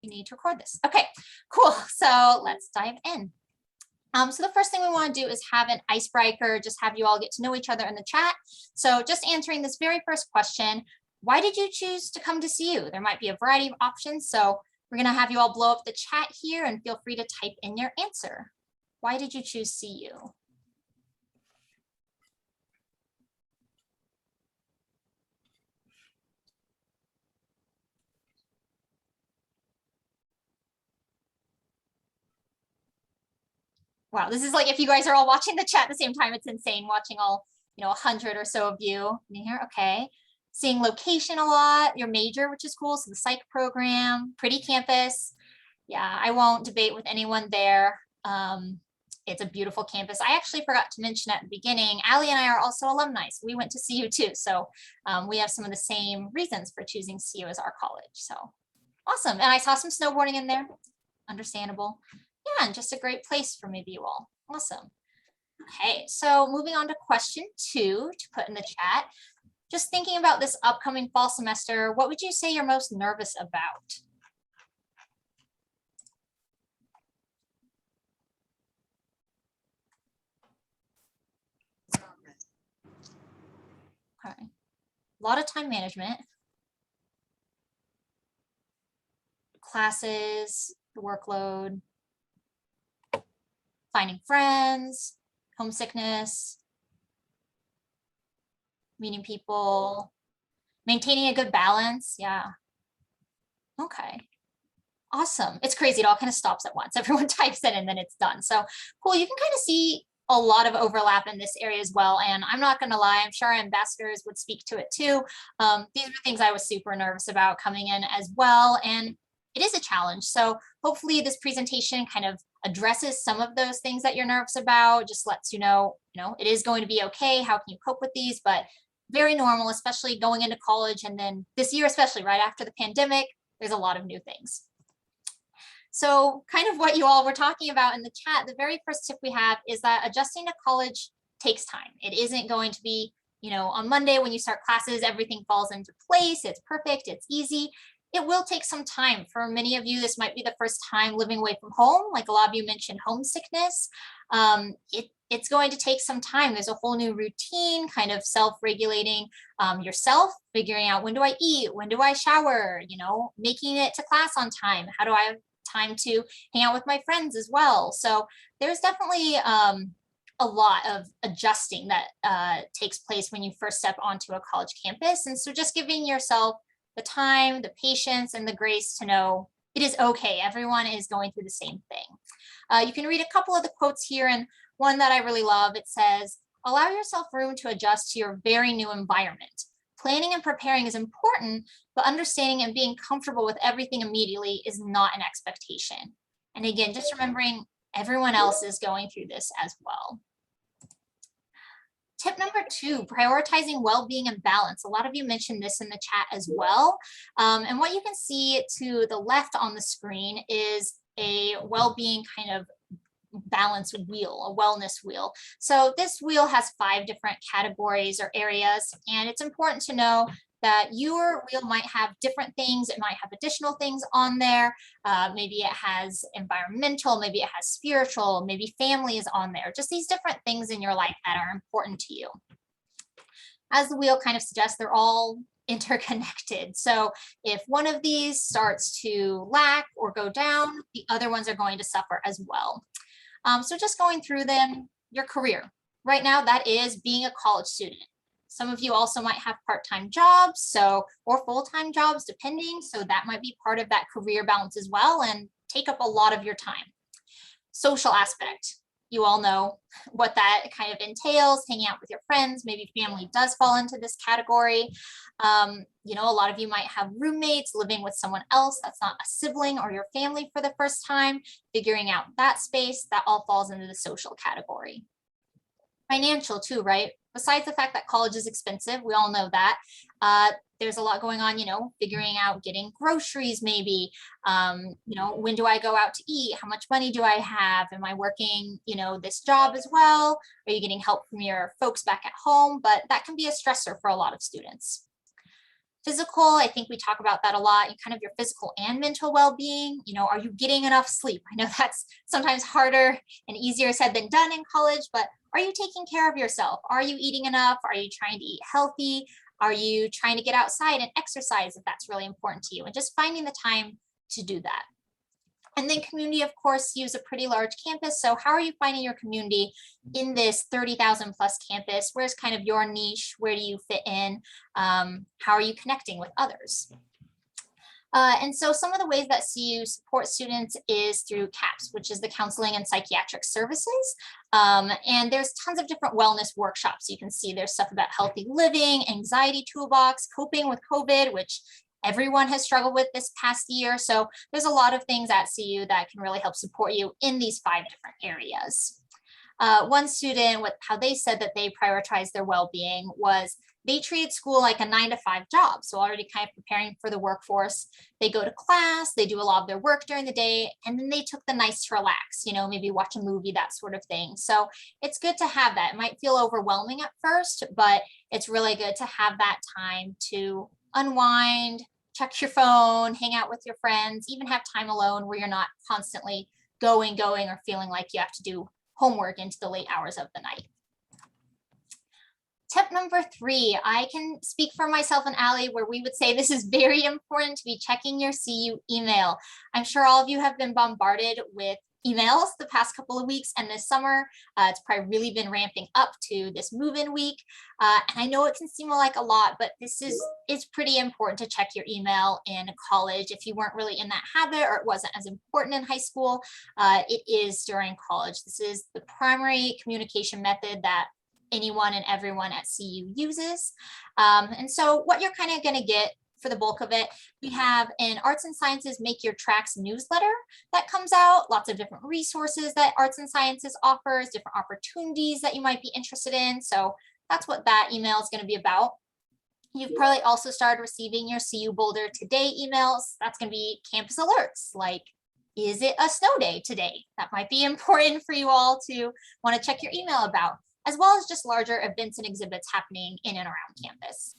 you need to record this. Okay, cool. So let's dive in. So the first thing we want to do is have an icebreaker, just have you all get to know each other in the chat. So just answering this very first question, why did you choose to come to CU? There might be a variety of options. So we're going to have you all blow up the chat here and feel free to type in your answer. Why did you choose CU? Wow, this is like if you guys are all watching the chat at the same time, it's insane watching all, 100 or so of you in here. Okay. Seeing location a lot, your major, which is cool. So the psych program, pretty campus. Yeah, I won't debate with anyone there. It's a beautiful campus. I actually forgot to mention at the beginning, Allie and I are also alumni. So we went to CU too. So we have some of the same reasons for choosing CU as our college. So awesome. And I saw some snowboarding in there. Understandable. Yeah, and just a great place for maybe you all. Awesome. Okay, so moving on to question 2 to put in the chat. Just thinking about this upcoming fall semester, what would you say you're most nervous about? Okay. A lot of time management, classes, the workload, finding friends, homesickness, meeting people, maintaining a good balance. Yeah. Okay. Awesome. It's crazy. It all kind of stops at once. Everyone types it and then it's done. So cool. You can kind of see a lot of overlap in this area as well. And I'm not going to lie, I'm sure our ambassadors would speak to it too. These are things I was super nervous about coming in as well. And it is a challenge. So hopefully this presentation kind of addresses some of those things that you're nervous about, just lets you know, it is going to be okay. How can you cope with these? But very normal, especially going into college. And then this year, especially right after the pandemic, there's a lot of new things. So kind of what you all were talking about in the chat, the very first tip we have is that adjusting to college takes time. It isn't going to be, on Monday when you start classes, everything falls into place. It's perfect. It's easy. It will take some time. For many of you, this might be the first time living away from home. Like a lot of you mentioned homesickness. It's going to take some time. There's a whole new routine, kind of self-regulating yourself, figuring out when do I eat, when do I shower, making it to class on time. How do I have time to hang out with my friends as well? So there's definitely a lot of adjusting that takes place when you first step onto a college campus. And so just giving yourself the time, the patience, and the grace to know it is okay. Everyone is going through the same thing. You can read a couple of the quotes here, and one that I really love, it says, allow yourself room to adjust to your very new environment. Planning and preparing is important, but understanding and being comfortable with everything immediately is not an expectation. And again, just remembering everyone else is going through this as well. Tip number 2, prioritizing well-being and balance. A lot of you mentioned this in the chat as well. And what you can see to the left on the screen is a well-being kind of balance wheel, a wellness wheel. So this wheel has 5 different categories or areas, and it's important to know that your wheel might have different things. It might have additional things on there. Maybe it has environmental, maybe it has spiritual, maybe family is on there. Just these different things in your life that are important to you. As the wheel kind of suggests, they're all interconnected. So if one of these starts to lack or go down, the other ones are going to suffer as well. So just going through them, your career. Right now, that is being a college student. Some of you also might have part-time jobs, or full-time jobs, depending. So that might be part of that career balance as well and take up a lot of your time. Social aspect. You all know what that kind of entails, hanging out with your friends, maybe family does fall into this category. A lot of you might have roommates, living with someone else that's not a sibling or your family for the first time, figuring out that space, that all falls into the social category. Financial too, right? Besides the fact that college is expensive, we all know that. There's a lot going on, figuring out getting groceries maybe, when do I go out to eat? How much money do I have? Am I working, this job as well? Are you getting help from your folks back at home? But that can be a stressor for a lot of students. Physical, I think we talk about that a lot, and kind of your physical and mental well-being. You know, are you getting enough sleep? I know that's sometimes harder and easier said than done in college, but are you taking care of yourself? Are you eating enough? Are you trying to eat healthy? Are you trying to get outside and exercise if that's really important to you? And just finding the time to do that. And then community, of course, use a pretty large campus. So how are you finding your community in this 30,000 plus campus? Where's kind of your niche? Where do you fit in? How are you connecting with others? And so some of the ways that CU supports students is through CAPS, which is the Counseling and Psychiatric Services. And there's tons of different wellness workshops. You can see there's stuff about healthy living, anxiety toolbox, coping with COVID, which everyone has struggled with this past year. So there's a lot of things at CU that can really help support you in these 5 different areas. One student, with how they said that they prioritize their well-being was they treated school like a 9-to-5 job. So already kind of preparing for the workforce. They go to class, they do a lot of their work during the day, and then they took the nights to relax, you know, maybe watch a movie, that sort of thing. So it's good to have that. It might feel overwhelming at first, but it's really good to have that time to unwind, check your phone, hang out with your friends, even have time alone where you're not constantly going, or feeling like you have to do homework into the late hours of the night. Tip number 3, I can speak for myself and Allie where we would say this is very important to be checking your CU email. I'm sure all of you have been bombarded with emails the past couple of weeks, and this summer it's probably really been ramping up to this move-in week. And I know it can seem like a lot, but it's pretty important to check your email in college. If you weren't really in that habit or it wasn't as important in high school, it is during college. This is the primary communication method that anyone and everyone at CU uses. And so what you're kind of going to get for the bulk of it, we have an Arts and Sciences Make Your Tracks newsletter that comes out, lots of different resources that Arts and Sciences offers, different opportunities that you might be interested in. So that's what that email is going to be about. You've probably also started receiving your CU Boulder Today emails. That's going to be campus alerts, like, is it a snow day today? That might be important for you all to want to check your email about, as well as just larger events and exhibits happening in and around campus.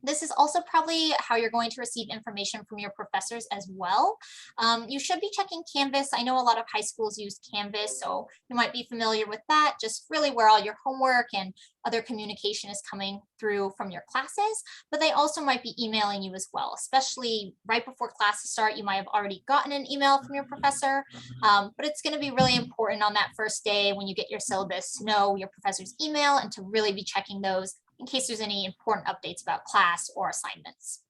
This is also probably how you're going to receive information from your professors as well. You should be checking Canvas. I know a lot of high schools use Canvas, so you might be familiar with that, just really where all your homework and other communication is coming through from your classes, but they also might be emailing you as well, especially right before classes start. You might have already gotten an email from your professor, but it's going to be really important on that first day when you get your syllabus to know your professor's email and to really be checking those in case there's any important updates about class or assignments.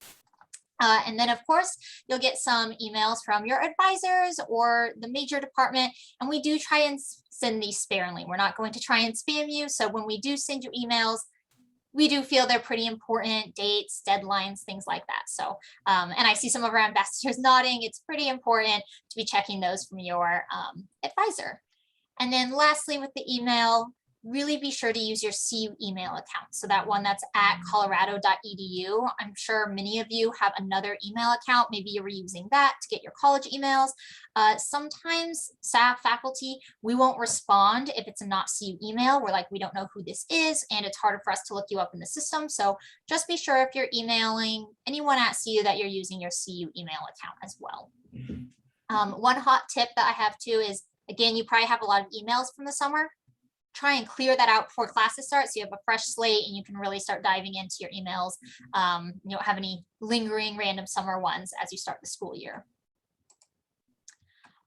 And then, of course, you'll get some emails from your advisors or the major department, and we do try and send these sparingly. We're not going to try and spam you, so when we do send you emails, we do feel they're pretty important, dates, deadlines, things like that. So, and I see some of our ambassadors nodding. It's pretty important to be checking those from your advisor. And then lastly, with the email, really be sure to use your CU email account. So that one that's at colorado.edu. I'm sure many of you have another email account. Maybe you were using that to get your college emails. Sometimes staff, faculty, we won't respond if it's a not CU email. We're like, we don't know who this is, and it's harder for us to look you up in the system. So just be sure if you're emailing anyone at CU that you're using your CU email account as well. One hot tip that I have too is, again, you probably have a lot of emails from the summer. Try and clear that out before classes start so you have a fresh slate and you can really start diving into your emails. You don't have any lingering random summer ones as you start the school year.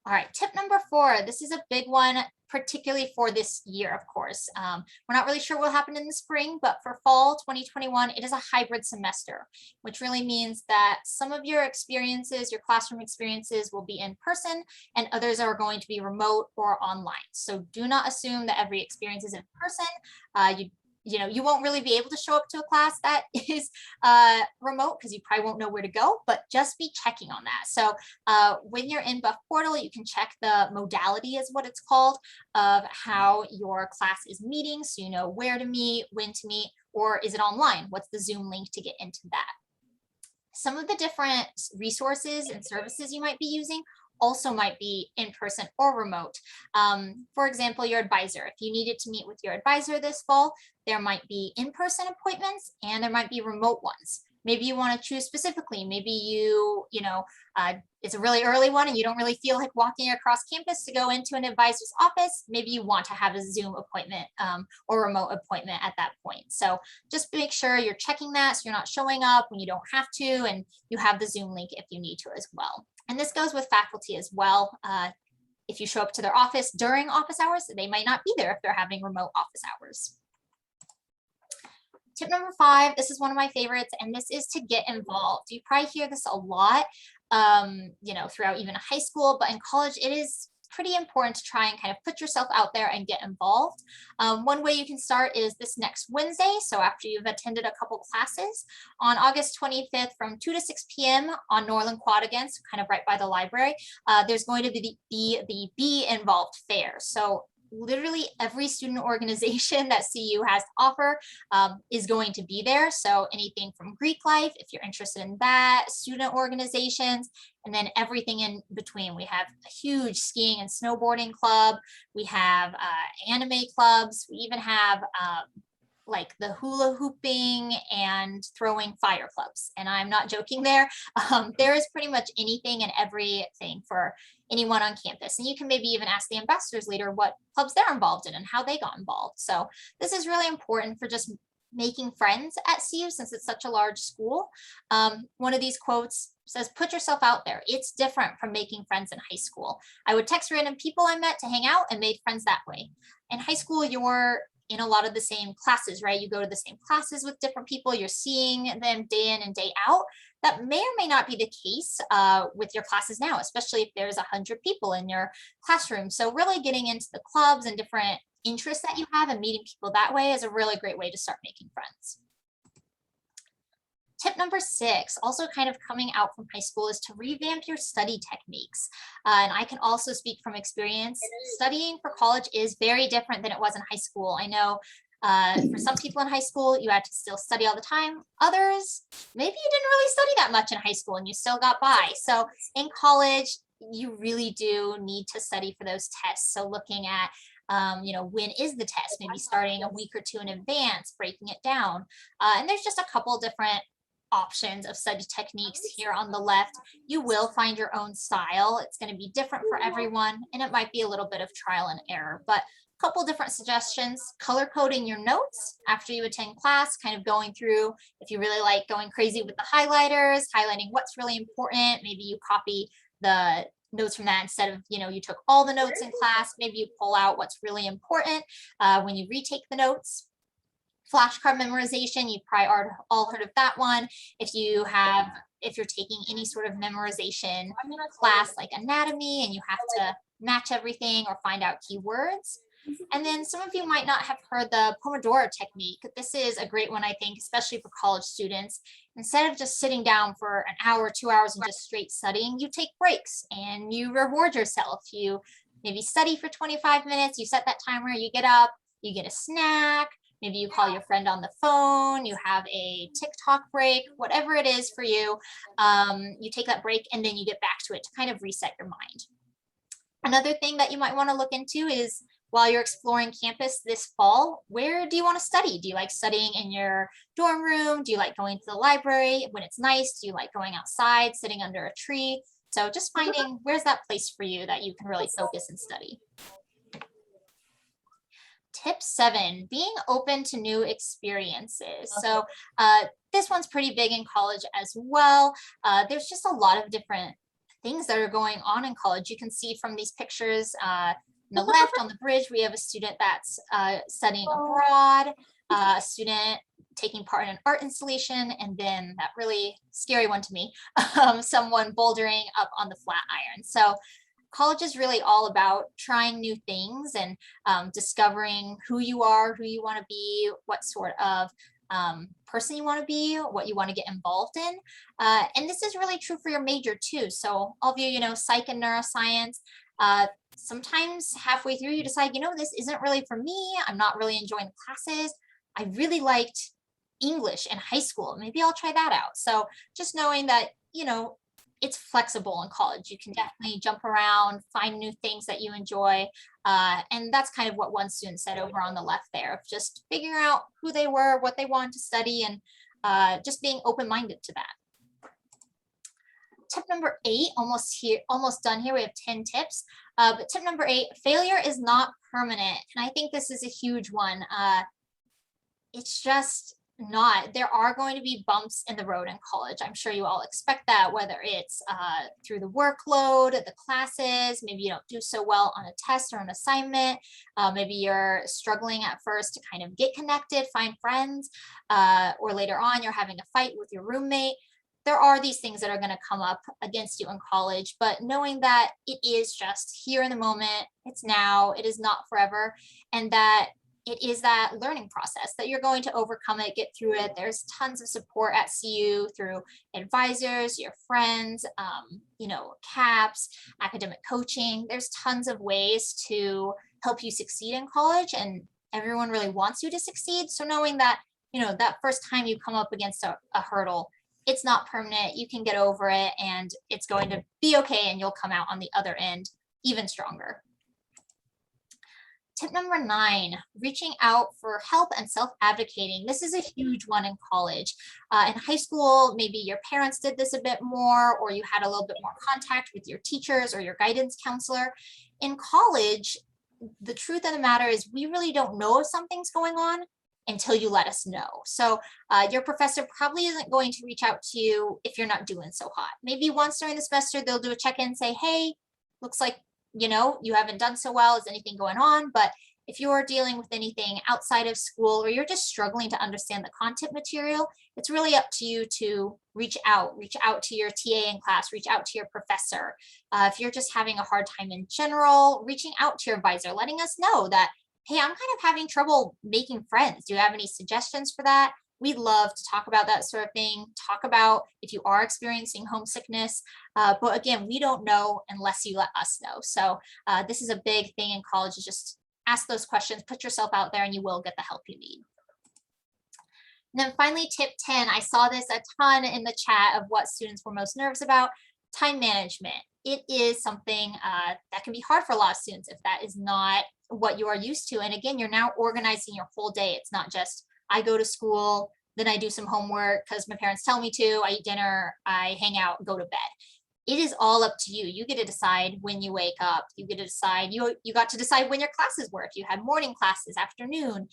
All right, tip number 4. This is a big one, particularly for this year, of course. We're not really sure what will happen in the spring, but for fall 2021, it is a hybrid semester, which really means that some of your experiences, your classroom experiences, will be in person and others are going to be remote or online. So do not assume that every experience is in person. You won't really be able to show up to a class that is remote because you probably won't know where to go, but just be checking on that. So when you're in Buff Portal, you can check the modality is what it's called of how your class is meeting. So you know where to meet, when to meet, or is it online? What's the Zoom link to get into that? Some of the different resources and services you might be using also might be in person or remote. For example, your advisor. If you needed to meet with your advisor this fall, there might be in-person appointments and there might be remote ones. Maybe you want to choose specifically. Maybe it's a really early one and you don't really feel like walking across campus to go into an advisor's office. Maybe you want to have a Zoom appointment or remote appointment at that point. So just make sure you're checking that so you're not showing up when you don't have to, and you have the Zoom link if you need to as well. And this goes with faculty as well. If you show up to their office during office hours, they might not be there if they're having remote office hours. Tip number 5, this is one of my favorites, and this is to get involved. You probably hear this a lot, throughout even high school, but in college, it is pretty important to try and kind of put yourself out there and get involved. One way you can start is this next Wednesday. So after you've attended a couple classes, on August 25th from 2 to 6 p.m. on Norland Quad again, so kind of right by the library, there's going to be the Be Involved Fair. So literally every student organization that CU has to offer is going to be there. So anything from Greek life, if you're interested in that, student organizations, and then everything in between. We have a huge skiing and snowboarding club. We have anime clubs. We even have like the hula hooping and throwing fire clubs. And I'm not joking there. There is pretty much anything and everything for anyone on campus. And you can maybe even ask the ambassadors later what clubs they're involved in and how they got involved. So this is really important for just making friends at CU since it's such a large school. One of these quotes says, put yourself out there. It's different from making friends in high school. I would text random people I met to hang out and made friends that way. In high school, you're in a lot of the same classes, right? You go to the same classes with different people. You're seeing them day in and day out. That may or may not be the case with your classes now, especially if there's 100 people in your classroom. So really getting into the clubs and different interests that you have and meeting people that way is a really great way to start making friends. Tip number 6, also kind of coming out from high school, is to revamp your study techniques. And I can also speak from experience. Studying for college is very different than it was in high school. I know for some people in high school, you had to still study all the time. Others, maybe you didn't really study that much in high school and you still got by. So in college, you really do need to study for those tests. So looking at when is the test? Maybe starting a week or two in advance, breaking it down. And there's just a couple different options of study techniques here on the left. You will find your own style. It's going to be different for everyone, and it might be a little bit of trial and error, but a couple different suggestions. Color coding your notes after you attend class, kind of going through, if you really like going crazy with the highlighters, highlighting what's really important. Maybe you copy the notes from that instead of, you took all the notes in class. Maybe you pull out what's really important when you retake the notes. Flashcard memorization, you've probably all heard of that one. If you're taking any sort of memorization class like anatomy and you have to match everything or find out keywords. And then some of you might not have heard the Pomodoro technique. This is a great one, I think, especially for college students. Instead of just sitting down for an hour, 2 hours and just straight studying, you take breaks and you reward yourself. You maybe study for 25 minutes, you set that timer, you get up, you get a snack, maybe you call your friend on the phone, you have a TikTok break, whatever it is for you, you take that break and then you get back to it to kind of reset your mind. Another thing that you might want to look into is while you're exploring campus this fall, where do you want to study? Do you like studying in your dorm room? Do you like going to the library when it's nice? Do you like going outside, sitting under a tree? So just finding where's that place for you that you can really focus and study. Tip 7, being open to new experiences. So this one's pretty big in college as well. There's just a lot of different things that are going on in college. You can see from these pictures on the left on the bridge, we have a student that's studying abroad, a student taking part in an art installation, and then that really scary one to me, someone bouldering up on the flat iron. So college is really all about trying new things and discovering who you are, who you want to be, what sort of person you want to be, what you want to get involved in. And this is really true for your major too. So all of you, psych and neuroscience, sometimes halfway through you decide, this isn't really for me. I'm not really enjoying the classes. I really liked English in high school. Maybe I'll try that out. So just knowing that, it's flexible in college. You can definitely jump around, find new things that you enjoy. And that's kind of what one student said over on the left there, of just figuring out who they were, what they wanted to study, and just being open-minded to that. Tip number 8, almost done here. We have 10 tips. But tip number 8, failure is not permanent. And I think this is a huge one. It's just not. There are going to be bumps in the road in college. I'm sure you all expect that, whether it's through the workload, the classes, maybe you don't do so well on a test or an assignment. Maybe you're struggling at first to kind of get connected, find friends, or later on you're having a fight with your roommate. There are these things that are going to come up against you in college, but knowing that it is just here in the moment, it's now, it is not forever, and that it is that learning process that you're going to overcome it, get through it. There's tons of support at CU through advisors, your friends, CAPS, academic coaching. There's tons of ways to help you succeed in college, and everyone really wants you to succeed. So knowing that, that first time you come up against a hurdle, it's not permanent. You can get over it and it's going to be okay, and you'll come out on the other end even stronger. Tip number 9, reaching out for help and self-advocating. This is a huge one in college. In high school, maybe your parents did this a bit more, or you had a little bit more contact with your teachers or your guidance counselor. In college, the truth of the matter is we really don't know if something's going on until you let us know. So your professor probably isn't going to reach out to you if you're not doing so hot. Maybe once during the semester, they'll do a check-in and say, hey, looks like, you haven't done so well. Is anything going on? But if you're dealing with anything outside of school, or you're just struggling to understand the content material, it's really up to you to reach out to your TA in class, reach out to your professor. If you're just having a hard time in general, reaching out to your advisor, letting us know that, hey, I'm kind of having trouble making friends. Do you have any suggestions for that? We'd love to talk about that sort of thing, talk about if you are experiencing homesickness. But again, we don't know unless you let us know. So this is a big thing in college, is just ask those questions, put yourself out there, and you will get the help you need. And then finally, tip 10, I saw this a ton in the chat of what students were most nervous about, time management. It is something that can be hard for a lot of students if that is not what you are used to. And again, you're now organizing your whole day. It's not just, I go to school, then I do some homework because my parents tell me to, I eat dinner, I hang out, go to bed. It is all up to you. You get to decide when you wake up. You get to decide, you got to decide when your classes were. If you had morning classes, afternoon,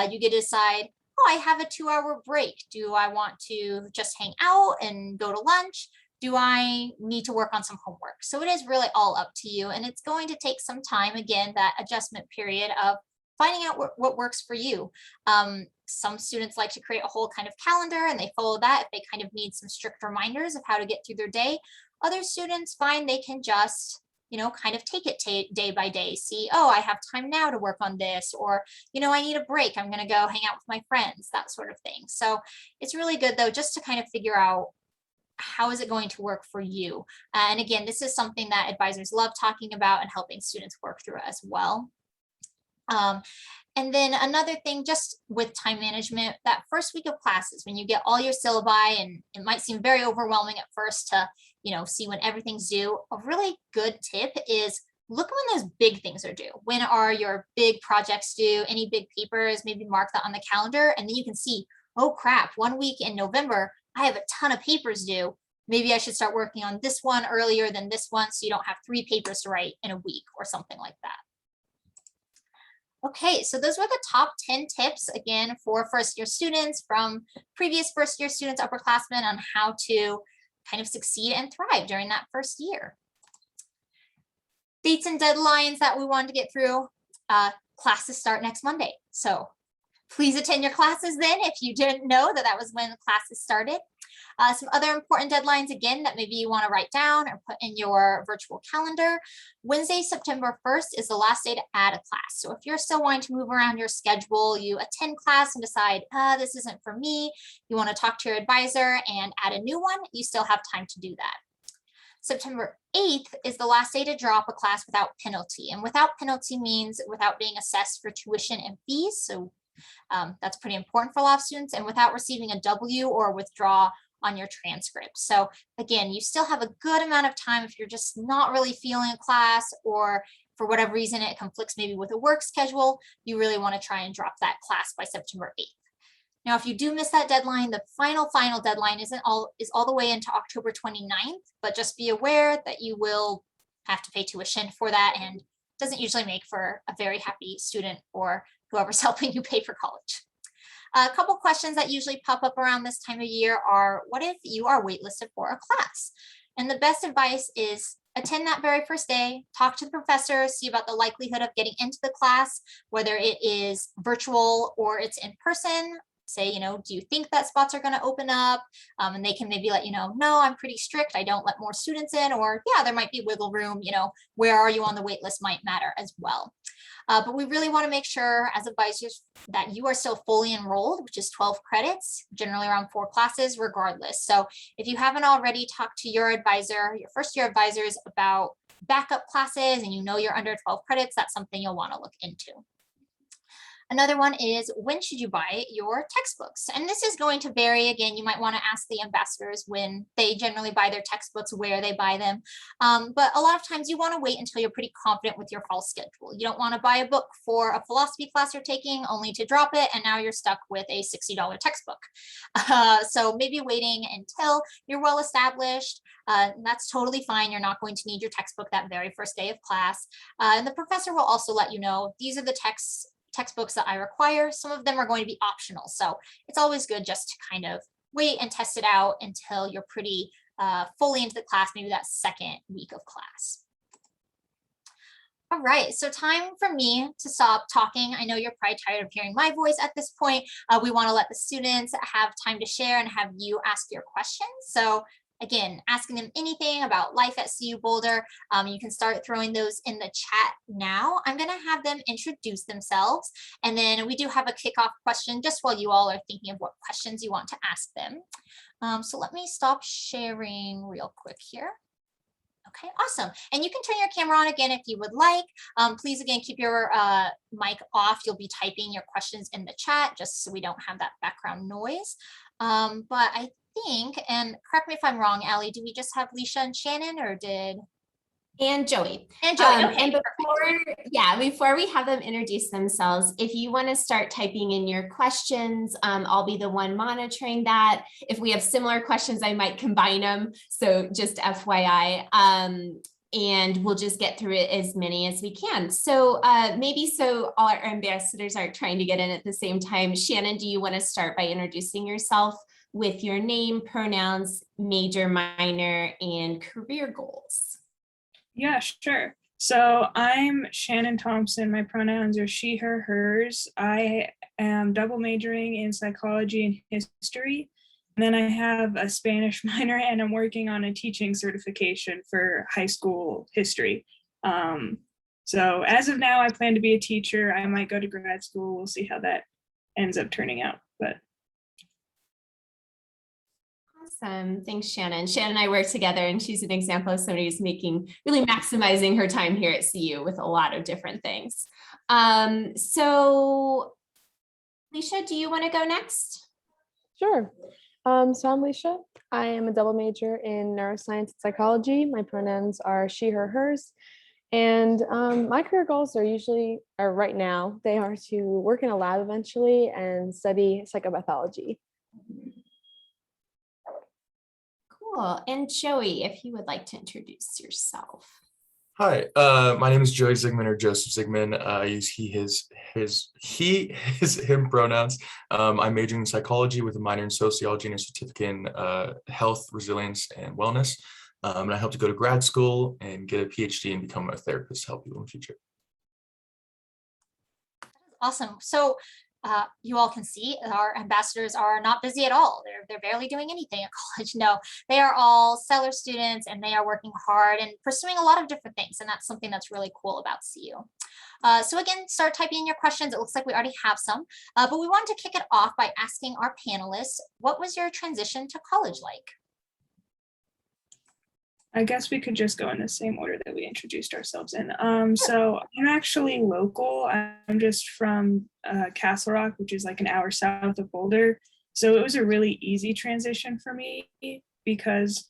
you get to decide, oh, I have a 2-hour break. Do I want to just hang out and go to lunch? Do I need to work on some homework? So it is really all up to you. And it's going to take some time, again, that adjustment period of finding out what works for you. Some students like to create a whole kind of calendar and they follow that if they kind of need some strict reminders of how to get through their day. Other students find they can just, kind of take it day by day, see, oh, I have time now to work on this, or, I need a break. I'm going to go hang out with my friends, that sort of thing. So it's really good, though, just to kind of figure out how is it going to work for you. And again, this is something that advisors love talking about and helping students work through as well. And then another thing, just with time management, that first week of classes, when you get all your syllabi, and it might seem very overwhelming at first to, see when everything's due, a really good tip is look when those big things are due. When are your big projects due? Any big papers, maybe mark that on the calendar, and then you can see, oh crap, 1 week in November, I have a ton of papers due. Maybe I should start working on this one earlier than this one, so you don't have 3 papers to write in a week or something like that. Okay, so those were the top 10 tips, again, for first-year students from previous first-year students, upperclassmen, on how to kind of succeed and thrive during that first year. Dates and deadlines that we wanted to get through. Classes start next Monday, so please attend your classes then if you didn't know that was when the classes started. Some other important deadlines, again, that maybe you want to write down or put in your virtual calendar. Wednesday, September 1st is the last day to add a class. So if you're still wanting to move around your schedule, you attend class and decide, this isn't for me, you want to talk to your advisor and add a new one, you still have time to do that. September 8th is the last day to drop a class without penalty. And without penalty means without being assessed for tuition and fees. So that's pretty important for a lot of students, and without receiving a W or withdraw on your transcript. So again, you still have a good amount of time if you're just not really feeling a class, or for whatever reason it conflicts maybe with a work schedule, you really want to try and drop that class by September 8th. Now, if you do miss that deadline, the final deadline is all the way into October 29th, but just be aware that you will have to pay tuition for that, and doesn't usually make for a very happy student or whoever's helping you pay for college. A couple questions that usually pop up around this time of year are, what if you are waitlisted for a class? And the best advice is attend that very first day, talk to the professor, see about the likelihood of getting into the class, whether it is virtual or it's in person. Say, do you think that spots are going to open up? And they can maybe let you know, no, I'm pretty strict. I don't let more students in, or yeah, there might be wiggle room, where are you on the wait list might matter as well. But we really want to make sure as advisors that you are still fully enrolled, which is 12 credits, generally around 4 classes regardless. So if you haven't already talked to your advisor, your first year advisors about backup classes, and you're under 12 credits, that's something you'll want to look into. Another one is, when should you buy your textbooks? And this is going to vary. Again, you might want to ask the ambassadors when they generally buy their textbooks, where they buy them. But a lot of times you want to wait until you're pretty confident with your fall schedule. You don't want to buy a book for a philosophy class you're taking only to drop it, and now you're stuck with a $60 textbook. So maybe waiting until you're well established. That's totally fine. You're not going to need your textbook that very first day of class. And the professor will also let you know, these are the textbooks that I require. Some of them are going to be optional. So it's always good just to kind of wait and test it out until you're pretty fully into the class, maybe that second week of class. All right, so time for me to stop talking. I know you're probably tired of hearing my voice at this point. We want to let the students have time to share and have you ask your questions. So again, asking them anything about life at CU Boulder. You can start throwing those in the chat now. I'm going to have them introduce themselves, and then we do have a kickoff question just while you all are thinking of what questions you want to ask them. So let me stop sharing real quick here. Okay, awesome. And you can turn your camera on again if you would like. Please, again, keep your mic off. You'll be typing your questions in the chat just so we don't have that background noise. But I think, and correct me if I'm wrong, Allie, do we just have Leisha and Shannon, or did? And Joey. Okay, and before we have them introduce themselves, if you want to start typing in your questions, I'll be the one monitoring that. If we have similar questions, I might combine them. So just FYI, and we'll just get through it as many as we can. So maybe so all our ambassadors aren't trying to get in at the same time. Shannon, do you want to start by introducing yourself with your name, pronouns, major, minor, and career goals? Yeah, sure. So I'm Shannon Thompson. My pronouns are she, her, hers. I am double majoring in psychology and history. And then I have a Spanish minor, and I'm working on a teaching certification for high school history. So as of now, I plan to be a teacher. I might go to grad school. We'll see how that ends up turning out. But awesome. Thanks, Shannon. Shannon and I work together, and she's an example of somebody who's really maximizing her time here at CU with a lot of different things. So Leisha, do you want to go next? Sure. So I'm Leisha. I am a double major in neuroscience and psychology. My pronouns are she, her, hers. And my career goals are right now, they are to work in a lab eventually and study psychopathology. Cool. And Joey, if you would like to introduce yourself. Hi, my name is Joey Zigman, or Joseph Zigman. I use he, his, him pronouns. I'm majoring in psychology with a minor in sociology and a certificate in health, resilience, and wellness. And I hope to go to grad school and get a PhD and become a therapist to help people in the future. Awesome. So you all can see our ambassadors are not busy at all. They're barely doing anything at college. No, they are all stellar students, and they are working hard and pursuing a lot of different things. And that's something that's really cool about CU. So again, start typing in your questions. It looks like we already have some, but we wanted to kick it off by asking our panelists, what was your transition to college like? I guess we could just go in the same order that we introduced ourselves in. So I'm actually local. I'm just from Castle Rock, which is like an hour south of Boulder. So it was a really easy transition for me because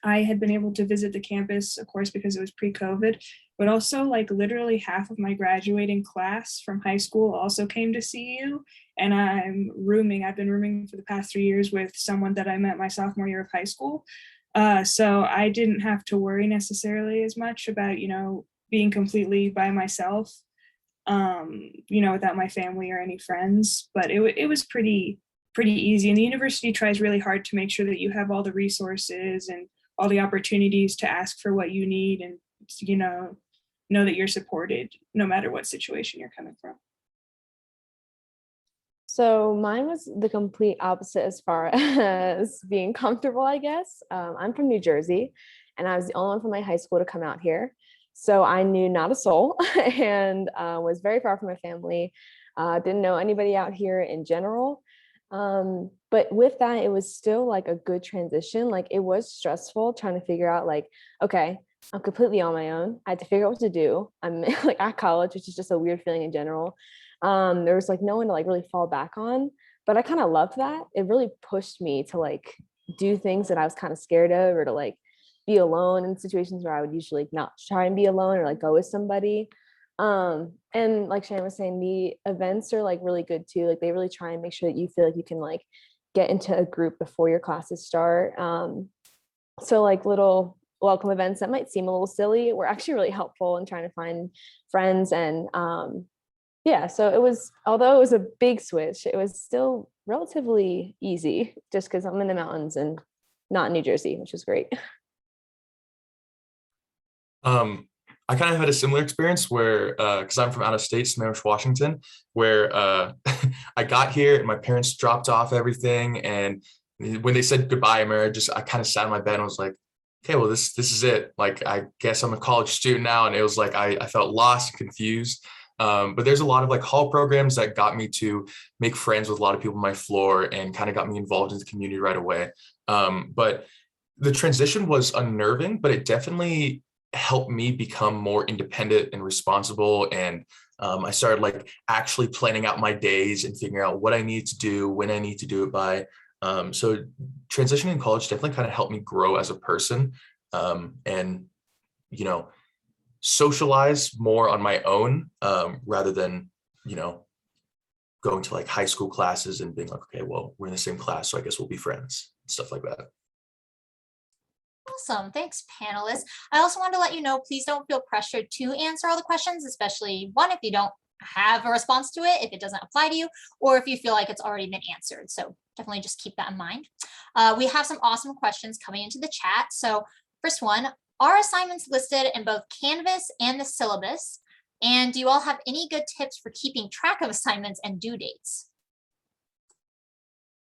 I had been able to visit the campus, of course, because it was pre-COVID, but also like literally half of my graduating class from high school also came to CU. And I've been rooming for the past 3 years with someone that I met my sophomore year of high school. So I didn't have to worry necessarily as much about, being completely by myself, without my family or any friends, but it was pretty easy. And the university tries really hard to make sure that you have all the resources and all the opportunities to ask for what you need and, know that you're supported no matter what situation you're coming from. So mine was the complete opposite as far as being comfortable, I guess. I'm from New Jersey, and I was the only one from my high school to come out here. So I knew not a soul and was very far from my family. Didn't know anybody out here in general. But with that, it was still like a good transition. Like it was stressful trying to figure out like, okay, I'm completely on my own. I had to figure out what to do. I'm like at college, which is just a weird feeling in general. There was like no one to like really fall back on, but I kind of loved that. It really pushed me to like do things that I was kind of scared of, or to like be alone in situations where I would usually not try and be alone or like go with somebody. And like Shannon was saying, the events are like really good too. Like they really try and make sure that you feel like you can like get into a group before your classes start. So like little welcome events that might seem a little silly were actually really helpful in trying to find friends. And yeah, so it was, although it was a big switch, it was still relatively easy just because I'm in the mountains and not in New Jersey, which is great. I kind of had a similar experience where, because I'm from out of state, Smersh, Washington, where I got here and my parents dropped off everything. And when they said goodbye, I kind of sat in my bed and was like, okay, well, this is it. Like, I guess I'm a college student now. And it was like, I felt lost and confused. But there's a lot of like hall programs that got me to make friends with a lot of people on my floor and kind of got me involved in the community right away. But the transition was unnerving, but it definitely helped me become more independent and responsible. And I started like actually planning out my days and figuring out what I need to do, when I need to do it by. So transitioning in college definitely kind of helped me grow as a person, and, socialize more on my own, rather than, going to like high school classes and being like, okay, well, we're in the same class, so I guess we'll be friends, stuff like that. Awesome. Thanks, panelists. I also wanted to let you know, please don't feel pressured to answer all the questions, especially one, if you don't have a response to it, if it doesn't apply to you, or if you feel like it's already been answered. So definitely just keep that in mind. We have some awesome questions coming into the chat. So first one, are assignments listed in both Canvas and the syllabus? And do you all have any good tips for keeping track of assignments and due dates?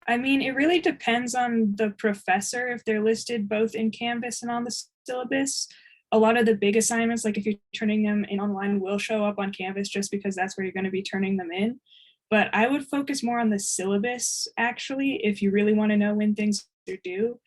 I mean, it really depends on the professor if they're listed both in Canvas and on the syllabus. A lot of the big assignments, like if you're turning them in online, will show up on Canvas just because that's where you're going to be turning them in. But I would focus more on the syllabus, actually, if you really want to know when things are due.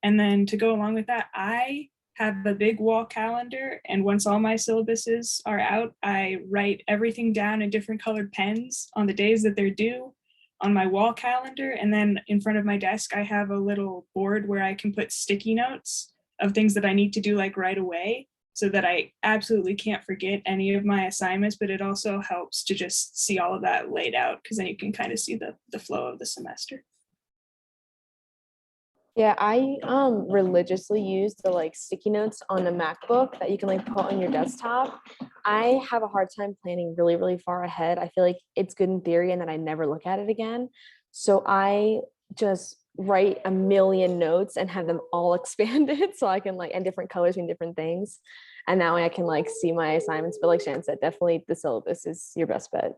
And then to go along with that, I have a big wall calendar, and once all my syllabuses are out, I write everything down in different colored pens on the days that they're due on my wall calendar. And then in front of my desk, I have a little board where I can put sticky notes of things that I need to do like right away, so that I absolutely can't forget any of my assignments. But it also helps to just see all of that laid out, because then you can kind of see the flow of the semester. Yeah, I religiously use the like sticky notes on the MacBook that you can like put on your desktop. I have a hard time planning really, really far ahead. I feel like it's good in theory and then I never look at it again. So I just write a million notes and have them all expanded so I can like, and different colors and different things. And that way I can like see my assignments. But like Shannon said, definitely the syllabus is your best bet.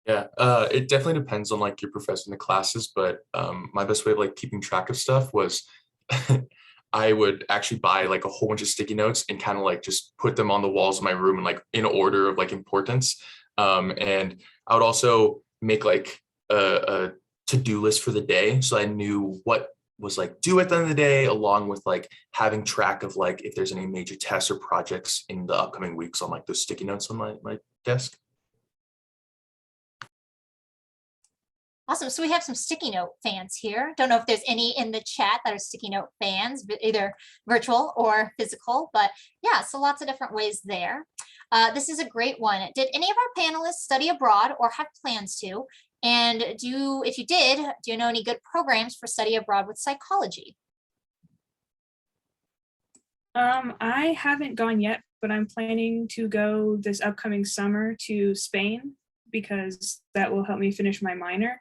Yeah, it definitely depends on like your professor in the classes, but my best way of like keeping track of stuff was I would actually buy like a whole bunch of sticky notes and kind of like just put them on the walls of my room and like in order of like importance. And I would also make like a to-do list for the day, so I knew what was like due at the end of the day, along with like having track of like if there's any major tests or projects in the upcoming weeks on like those sticky notes on my desk. Awesome. So we have some sticky note fans here. Don't know if there's any in the chat that are sticky note fans, but either virtual or physical, but yeah, so lots of different ways there. This is a great one. Did any of our panelists study abroad or have plans to? And if you did, do you know any good programs for study abroad with psychology? I haven't gone yet, but I'm planning to go this upcoming summer to Spain because that will help me finish my minor.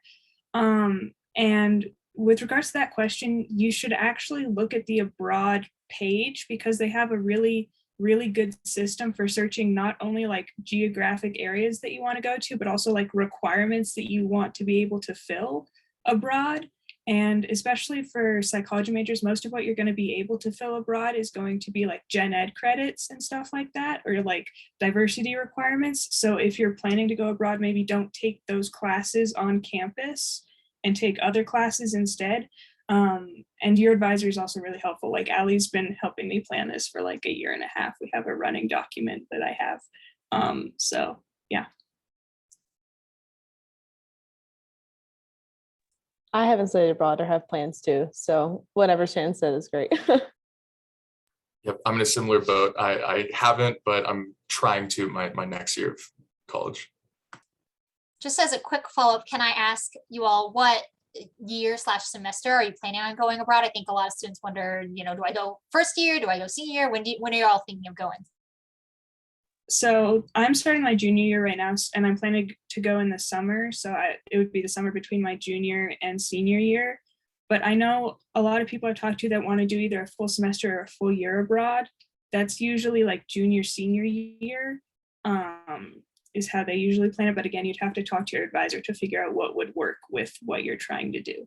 And with regards to that question, you should actually look at the abroad page because they have a really good system for searching not only like geographic areas that you want to go to, but also like requirements that you want to be able to fill abroad. And especially for psychology majors, most of what you're going to be able to fill abroad is going to be like gen ed credits and stuff like that, or like diversity requirements. So if you're planning to go abroad, maybe don't take those classes on campus and take other classes instead. And your advisor is also really helpful. Like Allie's been helping me plan this for like a year and a half. We have a running document that I have. So yeah. I haven't studied abroad or have plans to, so whatever Shannon said is great. Yep, I'm in a similar boat. I haven't, but I'm trying to my next year of college. Just as a quick follow-up, can I ask you all what year/semester are you planning on going abroad? I think a lot of students wonder, do I go first year? Do I go senior year? When are you all thinking of going? So I'm starting my junior year right now, and I'm planning to go in the summer. So it would be the summer between my junior and senior year. But I know a lot of people I've talked to that want to do either a full semester or a full year abroad. That's usually like junior, senior year is how they usually plan it. But again, you'd have to talk to your advisor to figure out what would work with what you're trying to do.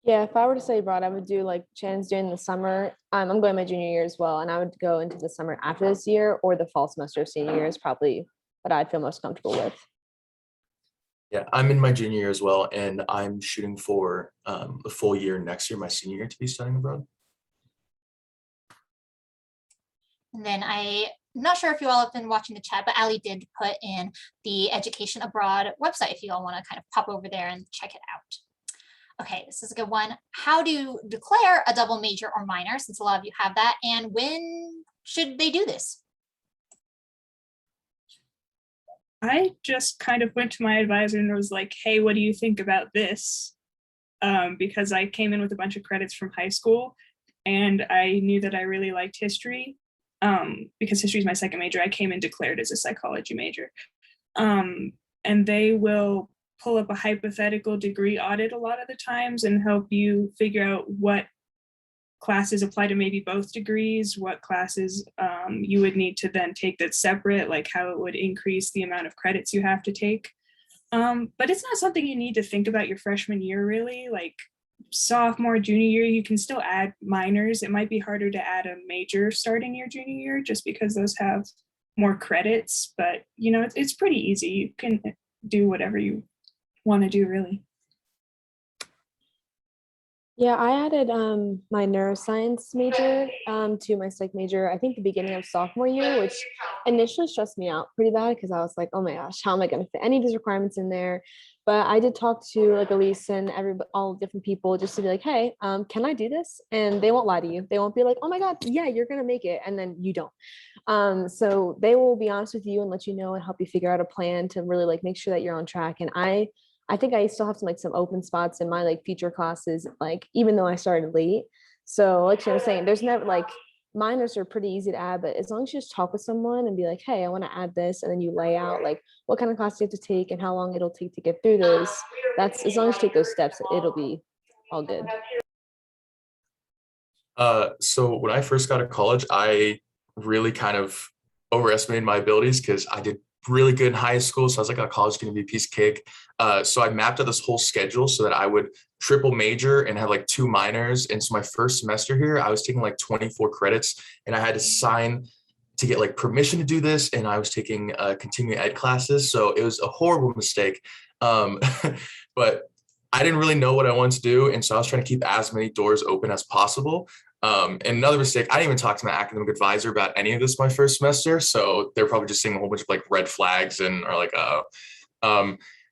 Yeah, if I were to study abroad, I would do like Shannon's doing the summer. I'm going my junior year as well, and I would go into the summer after this year, or the fall semester of senior year is probably what I'd feel most comfortable with. Yeah, I'm in my junior year as well, and I'm shooting for a full year next year, my senior year, to be studying abroad. And then I'm not sure if you all have been watching the chat, but Ali did put in the Education Abroad website if you all want to kind of pop over there and check it out. Okay, this is a good one. How do you declare a double major or minor, since a lot of you have that, and when should they do this? I just kind of went to my advisor and was like, hey, what do you think about this? Because I came in with a bunch of credits from high school and I knew that I really liked history. Because history is my second major, I came in declared as a psychology major. And they will pull up a hypothetical degree audit a lot of the times and help you figure out what classes apply to maybe both degrees, what classes you would need to then take that's separate, like how it would increase the amount of credits you have to take. But it's not something you need to think about your freshman year, really. Like sophomore, junior year, you can still add minors. It might be harder to add a major starting your junior year just because those have more credits, but it's pretty easy. You can do whatever you want to do, really. Yeah, I added my neuroscience major to my psych major, I think the beginning of sophomore year, which initially stressed me out pretty bad because I was like, oh my gosh, how am I going to fit any of these requirements in there? But I did talk to like Elise and all different people just to be like, hey, can I do this? And they won't lie to you. They won't be like, oh my God, yeah, you're going to make it. And then you don't. So they will be honest with you and let you know and help you figure out a plan to really like make sure that you're on track. And I think I still have some open spots in my like future classes, like even though I started late. So like I was saying, there's never like minors are pretty easy to add, but as long as you just talk with someone and be like, hey, I want to add this, and then you lay out like what kind of class you have to take and how long it'll take to get through those. That's as long as you take those steps, it'll be all good. So when I first got to college, I really kind of overestimated my abilities because I did really good in high school. So I was like, oh, college is going to be a piece of cake. So I mapped out this whole schedule so that I would triple major and have like 2 minors. And so my first semester here, I was taking like 24 credits and I had to sign to get like permission to do this. And I was taking continuing ed classes. So it was a horrible mistake. But I didn't really know what I wanted to do. And so I was trying to keep as many doors open as possible. And another mistake, I didn't even talk to my academic advisor about any of this my first semester. So they're probably just seeing a whole bunch of like red flags and are like,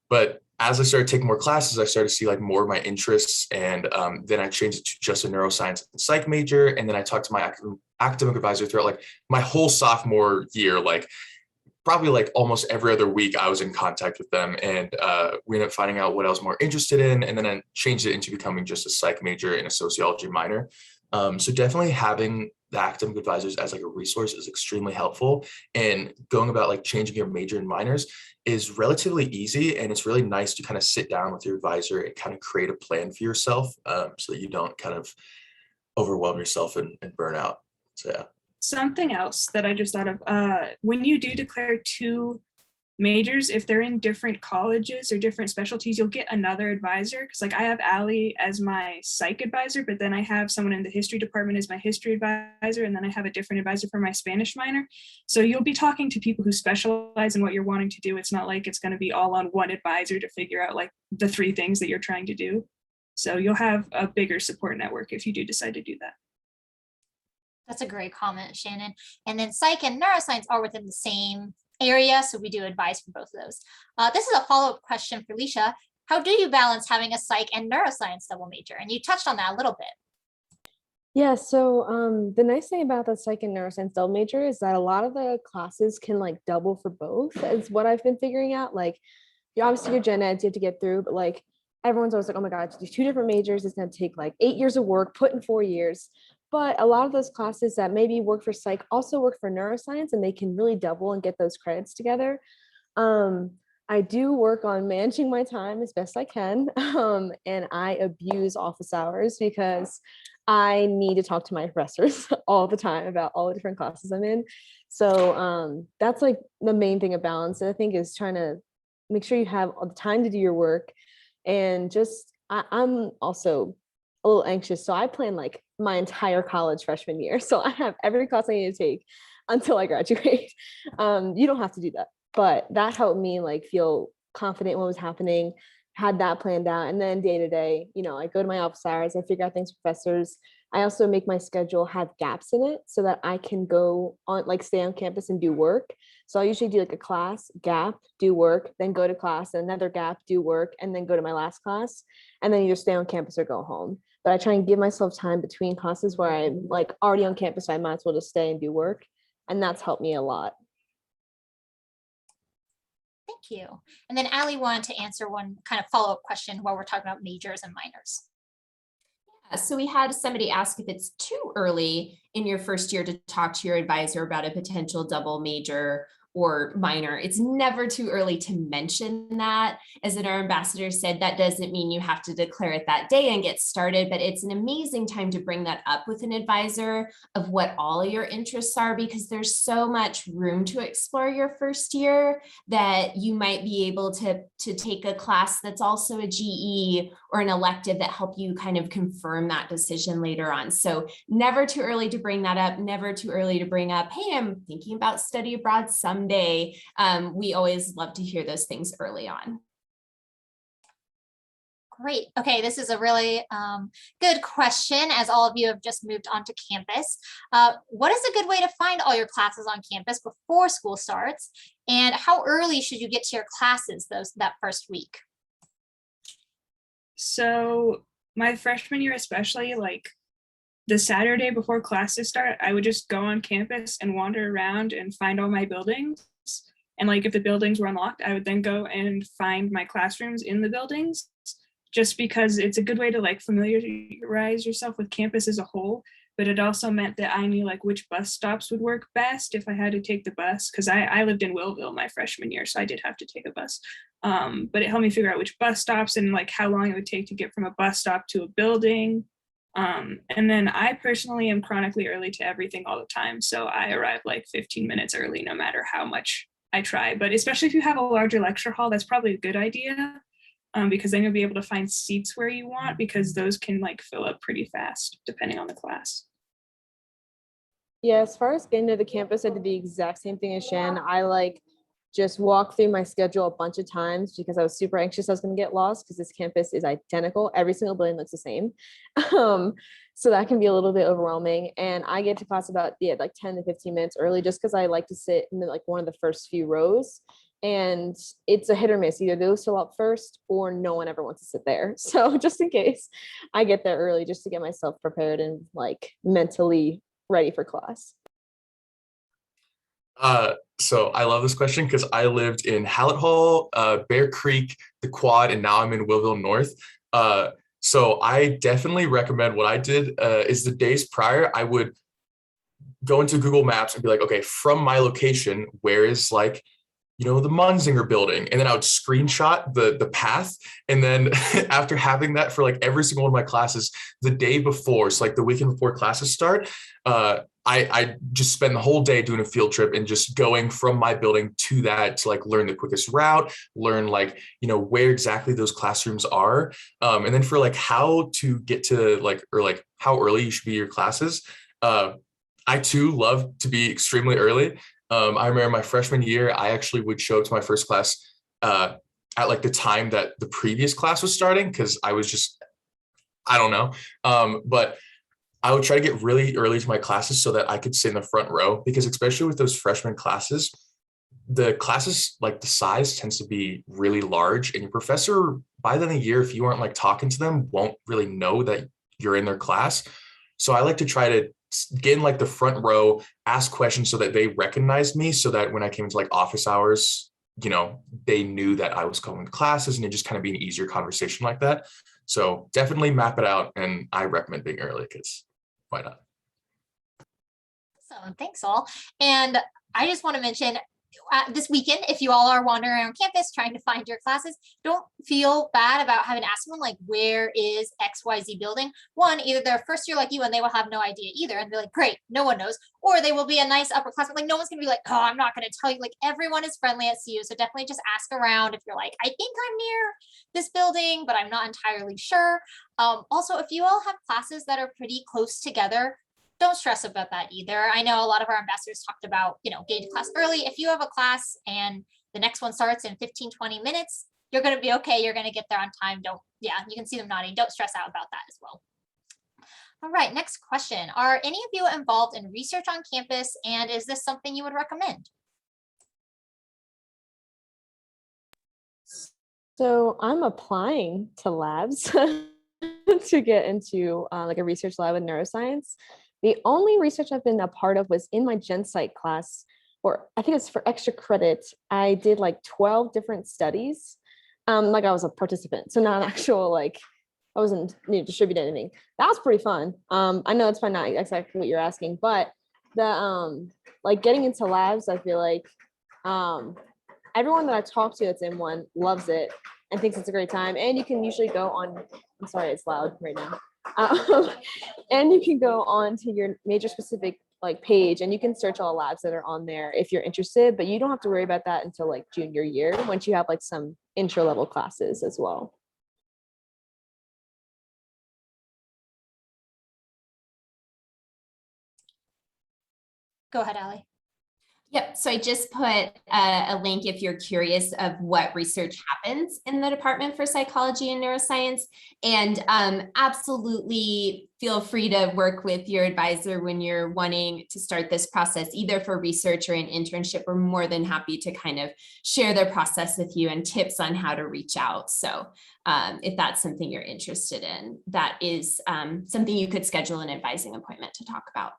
but as I started taking more classes, I started to see like more of my interests, and then I changed it to just a neuroscience and psych major. And then I talked to my academic advisor throughout like my whole sophomore year, like probably like almost every other week I was in contact with them, and we ended up finding out what I was more interested in, and then I changed it into becoming just a psych major and a sociology minor. So definitely having the academic advisors as like a resource is extremely helpful, and going about like changing your major and minors is relatively easy, and it's really nice to kind of sit down with your advisor and kind of create a plan for yourself, so that you don't kind of overwhelm yourself and burn out. So yeah. Something else that I just thought of, when you do declare 2 majors, if they're in different colleges or different specialties, you'll get another advisor. Because like I have Allie as my psych advisor, but then I have someone in the history department as my history advisor, and then I have a different advisor for my Spanish minor. So you'll be talking to people who specialize in what you're wanting to do. It's not like it's going to be all on one advisor to figure out like the 3 things that you're trying to do. So you'll have a bigger support network if you do decide to do that. That's a great comment, Shannon. And then psych and neuroscience are within the same area, so we do advise for both of those. This is a follow-up question for Leisha. How do you balance having a psych and neuroscience double major? And you touched on that a little bit. Yeah, so the nice thing about the psych and neuroscience double major is that a lot of the classes can like double for both, is what I've been figuring out. Like, you obviously your gen eds you have to get through, but like everyone's always like, oh my God, to do 2 different majors, it's gonna take like 8 years of work put in 4 years. But a lot of those classes that maybe work for psych also work for neuroscience, and they can really double and get those credits together. I do work on managing my time as best I can, and I abuse office hours because I need to talk to my professors all the time about all the different classes I'm in. So that's like the main thing of balance, and I think is trying to make sure you have all the time to do your work, and just I'm also a little anxious, so I plan like my entire college freshman year. So I have every class I need to take until I graduate. You don't have to do that, but that helped me like feel confident in what was happening, had that planned out. And then day to day, you know, I go to my office hours, I figure out things with professors. I also make my schedule have gaps in it so that I can go on, like stay on campus and do work. So I usually do like a class, gap, do work, then go to class, another gap, do work, and then go to my last class. And then either stay on campus or go home. But I try and give myself time between classes where I'm like already on campus, so I might as well just stay and do work. And that's helped me a lot. Thank you. And then Allie wanted to answer one kind of follow-up question while we're talking about majors and minors. So we had somebody ask if it's too early in your first year to talk to your advisor about a potential double major or minor. It's never too early to mention that. As our ambassador said, that doesn't mean you have to declare it that day and get started, but it's an amazing time to bring that up with an advisor of what all your interests are, because there's so much room to explore your first year that you might be able to take a class that's also a GE or an elective that help you kind of confirm that decision later on. So never too early to bring that up, never too early to bring up, hey, I'm thinking about study abroad someday. We always love to hear those things early on. Great. Okay, this is a really good question, as all of you have just moved onto campus. What is a good way to find all your classes on campus before school starts? And how early should you get to your classes that first week? So my freshman year, especially, like the Saturday before classes start, I would just go on campus and wander around and find all my buildings. And like if the buildings were unlocked, I would then go and find my classrooms in the buildings, just because it's a good way to like familiarize yourself with campus as a whole. But it also meant that I knew like which bus stops would work best if I had to take the bus, because I lived in Willville my freshman year, so I did have to take a bus. But it helped me figure out which bus stops and like how long it would take to get from a bus stop to a building. And then I personally am chronically early to everything all the time. So I arrive like 15 minutes early, no matter how much I try. But especially if you have a larger lecture hall, that's probably a good idea, because then you'll be able to find seats where you want, because those can like fill up pretty fast depending on the class. Yeah, as far as getting to the campus, I did the exact same thing as Shan. I like just walked through my schedule a bunch of times because I was super anxious I was going to get lost, because this campus is identical. Every single building looks the same. So that can be a little bit overwhelming. And I get to class about like 10 to 15 minutes early, just because I like to sit in like one of the first few rows. and it's a hit or miss. Either those fill up first or no one ever wants to sit there. So just in case, I get there early just to get myself prepared and like mentally ready for class. So I love this question because I lived in Hallett Hall, Bear Creek, the Quad, and now I'm in Willville North. So I definitely recommend what I did is the days prior, I would go into Google Maps and be like, okay, from my location, where is like, you know, the Munzinger building? And then I would screenshot the path. And then after having that for like every single one of my classes the day before, so like the weekend before classes start, I just spend the whole day doing a field trip and just going from my building to that to like learn the quickest route, learn like, you know, where exactly those classrooms are. And then for like how to get to like, or like how early you should be your classes. I too love to be extremely early. I remember my freshman year, I actually would show up to my first class at like the time that the previous class was starting because I was just, I don't know. But I would try to get really early to my classes so that I could sit in the front row because especially with those freshman classes, the classes, like the size tends to be really large and your professor by the end of the year, if you aren't like talking to them, won't really know that you're in their class. So I like to try to get in like the front row, ask questions so that they recognized me so that when I came into like office hours, you know, they knew that I was coming to classes and it just kind of be an easier conversation like that. So definitely map it out. And I recommend being early because why not? So thanks all. And I just want to mention this weekend, if you all are wandering around campus trying to find your classes, don't feel bad about having to ask someone like, where is XYZ building? One, either they're first year like you and they will have no idea either and be like, great, no one knows. Or they will be a nice upperclassman. Like no one's gonna be like, oh, I'm not gonna tell you. Like everyone is friendly at CU. So definitely just ask around if you're like, I think I'm near this building, but I'm not entirely sure. Also, if you all have classes that are pretty close together, don't stress about that either. I know a lot of our ambassadors talked about, you know, getting to class early. If you have a class and the next one starts in 15, 20 minutes, you're going to be okay. You're going to get there on time. Yeah, you can see them nodding. Don't stress out about that as well. All right, next question. Are any of you involved in research on campus? And is this something you would recommend? So I'm applying to labs to get into like a research lab in neuroscience. The only research I've been a part of was in my gen psych class, or I think it's for extra credit. I did like 12 different studies. Like I was a participant, so not an actual like I wasn't distributing anything. That was pretty fun. I know it's probably not exactly what you're asking, but the like getting into labs, I feel like everyone that I talk to that's in one loves it and thinks it's a great time. And you can usually go on. I'm sorry, it's loud right now. And you can go on to your major specific like page and you can search all labs that are on there if you're interested, but you don't have to worry about that until like junior year once you have like some intro level classes as well. Go ahead, Allie. Yep. So I just put a link if you're curious of what research happens in the Department for Psychology and Neuroscience. And absolutely feel free to work with your advisor when you're wanting to start this process, either for research or an internship. We're more than happy to kind of share their process with you and tips on how to reach out. So if that's something you're interested in, that is something you could schedule an advising appointment to talk about.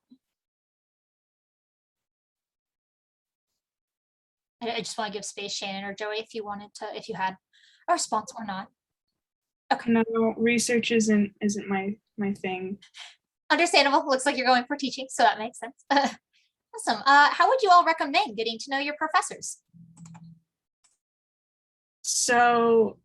I just want to give space, Shannon or Joey, if you wanted to, if you had a response or not. Okay. No, research isn't my thing. Understandable. Looks like you're going for teaching, so that makes sense. Awesome. How would you all recommend getting to know your professors? So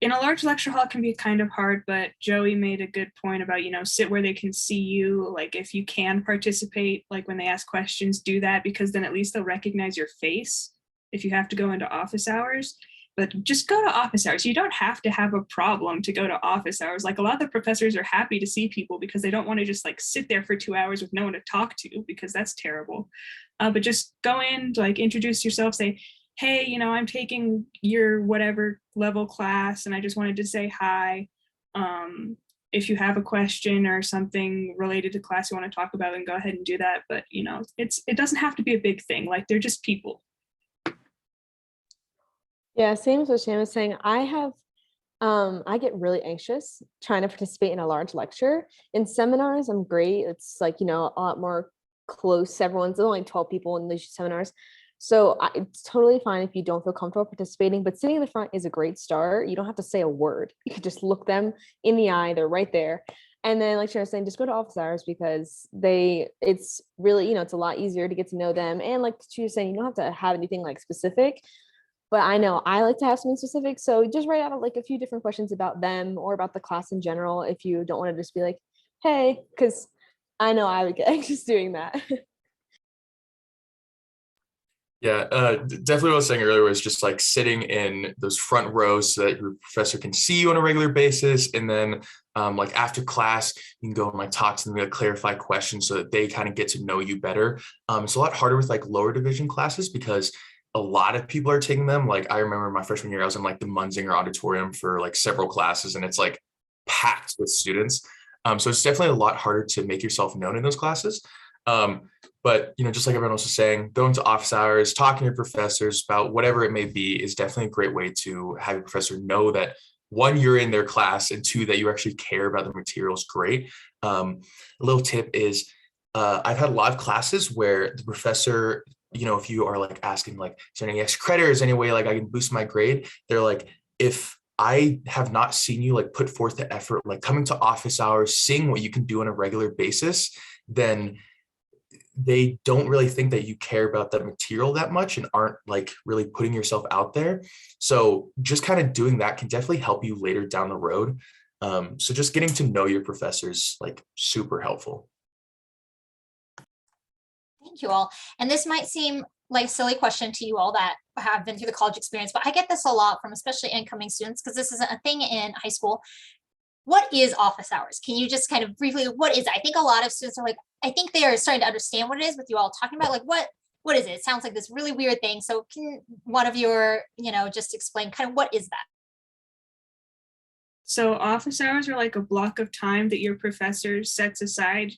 in a large lecture hall, it can be kind of hard, but Joey made a good point about, you know, sit where they can see you. Like if you can participate, like when they ask questions, do that, because then at least they'll recognize your face if you have to go into office hours. But just go to office hours. You don't have to have a problem to go to office hours. Like a lot of the professors are happy to see people because they don't want to just like sit there for 2 hours with no one to talk to, because that's terrible. But just go in, like introduce yourself, say, hey, you know, I'm taking your whatever level class and I just wanted to say hi. If you have a question or something related to class you want to talk about, then go ahead and do that. But, you know, it doesn't have to be a big thing. Like they're just people. Yeah, same as what Shannon was saying. I get really anxious trying to participate in a large lecture. In seminars, I'm great. It's like, a lot more close. There's only 12 people in these seminars. So it's totally fine if you don't feel comfortable participating, but sitting in the front is a great start. You don't have to say a word. You can just look them in the eye. They're right there. And then, like Sharon was saying, just go to office hours because it's really, it's a lot easier to get to know them. And like she was saying, you don't have to have anything like specific, but I know I like to have something specific. So just write out like a few different questions about them or about the class in general if you don't want to just be like, hey, because I know I would get anxious doing that. Yeah, definitely what I was saying earlier was just like sitting in those front rows so that your professor can see you on a regular basis. And then like after class, you can go and like talk to them, like clarify questions so that they kind of get to know you better. It's a lot harder with like lower division classes because a lot of people are taking them. Like I remember my freshman year, I was in like the Munzinger auditorium for like several classes and it's like packed with students. So it's definitely a lot harder to make yourself known in those classes. But just like everyone else was saying, going to office hours, talking to your professors about whatever it may be is definitely a great way to have your professor know that one, you're in their class, and two, that you actually care about the materials. Great. A little tip is I've had a lot of classes where the professor, if you are like asking like, is there any extra credit or is there any way like I can boost my grade? They're like, if I have not seen you like put forth the effort, like coming to office hours, seeing what you can do on a regular basis, then they don't really think that you care about that material that much and aren't like really putting yourself out there. So just kind of doing that can definitely help you later down the road. So just getting to know your professors, like super helpful. Thank you all. And this might seem like a silly question to you all that have been through the college experience, but I get this a lot from especially incoming students because this is a thing in high school. What is office hours? Can you just kind of briefly, what is it? I think a lot of students are like, I think they are starting to understand what it is with you all talking about like, what is it? It sounds like this really weird thing. So can one of your, just explain kind of what is that? So office hours are like a block of time that your professor sets aside,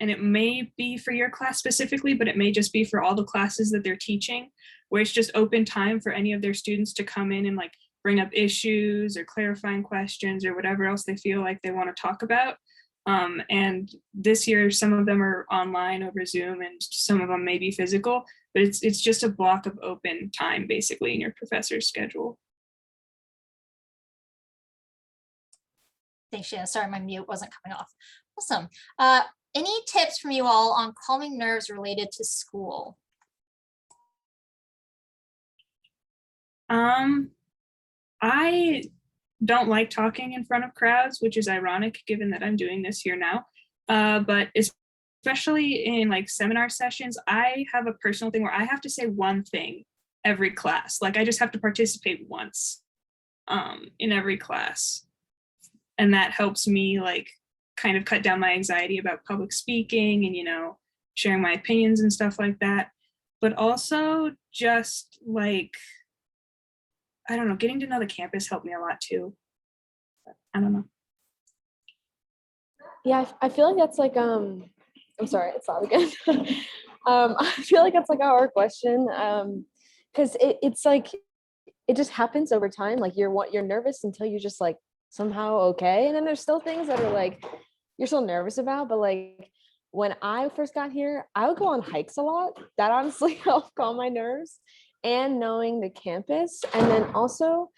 and it may be for your class specifically, but it may just be for all the classes that they're teaching, where it's just open time for any of their students to come in and like bring up issues or clarifying questions or whatever else they feel like they want to talk about. And this year, some of them are online over Zoom and some of them may be physical, but it's just a block of open time basically in your professor's schedule. Thanks, Shannon. Sorry, my mute wasn't coming off. Awesome. Any tips from you all on calming nerves related to school? I don't like talking in front of crowds, which is ironic given that I'm doing this here now. But especially in like seminar sessions, I have a personal thing where I have to say one thing every class. Like I just have to participate once in every class. And that helps me like kind of cut down my anxiety about public speaking and, sharing my opinions and stuff like that. But also just like, I don't know, getting to know the campus helped me a lot too. I don't know. Yeah, I feel like that's like I'm sorry, it's loud again. I feel like that's like a hard question. Because it's like it just happens over time. Like you're nervous until you're just like somehow okay. And then there's still things that are like you're still nervous about, but like when I first got here, I would go on hikes a lot. That honestly helped calm my nerves. And knowing the campus, and then also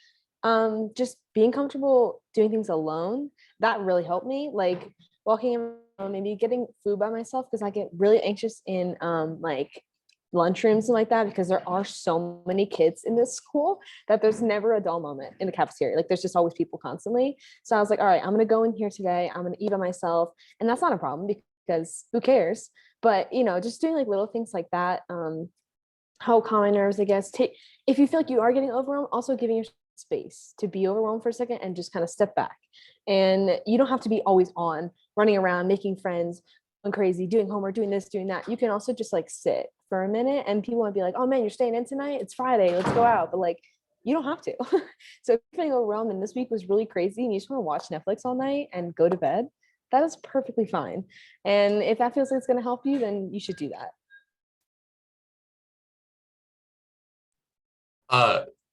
just being comfortable doing things alone, that really helped me. Like walking around, maybe getting food by myself, because I get really anxious in like lunchrooms and like that, because there are so many kids in this school that there's never a dull moment in the cafeteria. Like there's just always people constantly. So I was like, all right, I'm gonna go in here today, I'm gonna eat by myself, and that's not a problem because who cares? But just doing like little things like that help calm my nerves, I guess. If you feel like you are getting overwhelmed, also giving your space to be overwhelmed for a second and just kind of step back. And you don't have to be always on, running around, making friends, going crazy, doing homework, doing this, doing that. You can also just like sit for a minute, and people might be like, oh man, you're staying in tonight? It's Friday, let's go out. But like, you don't have to. So if you're feeling overwhelmed and this week was really crazy and you just want to watch Netflix all night and go to bed, that is perfectly fine. And if that feels like it's going to help you, then you should do that.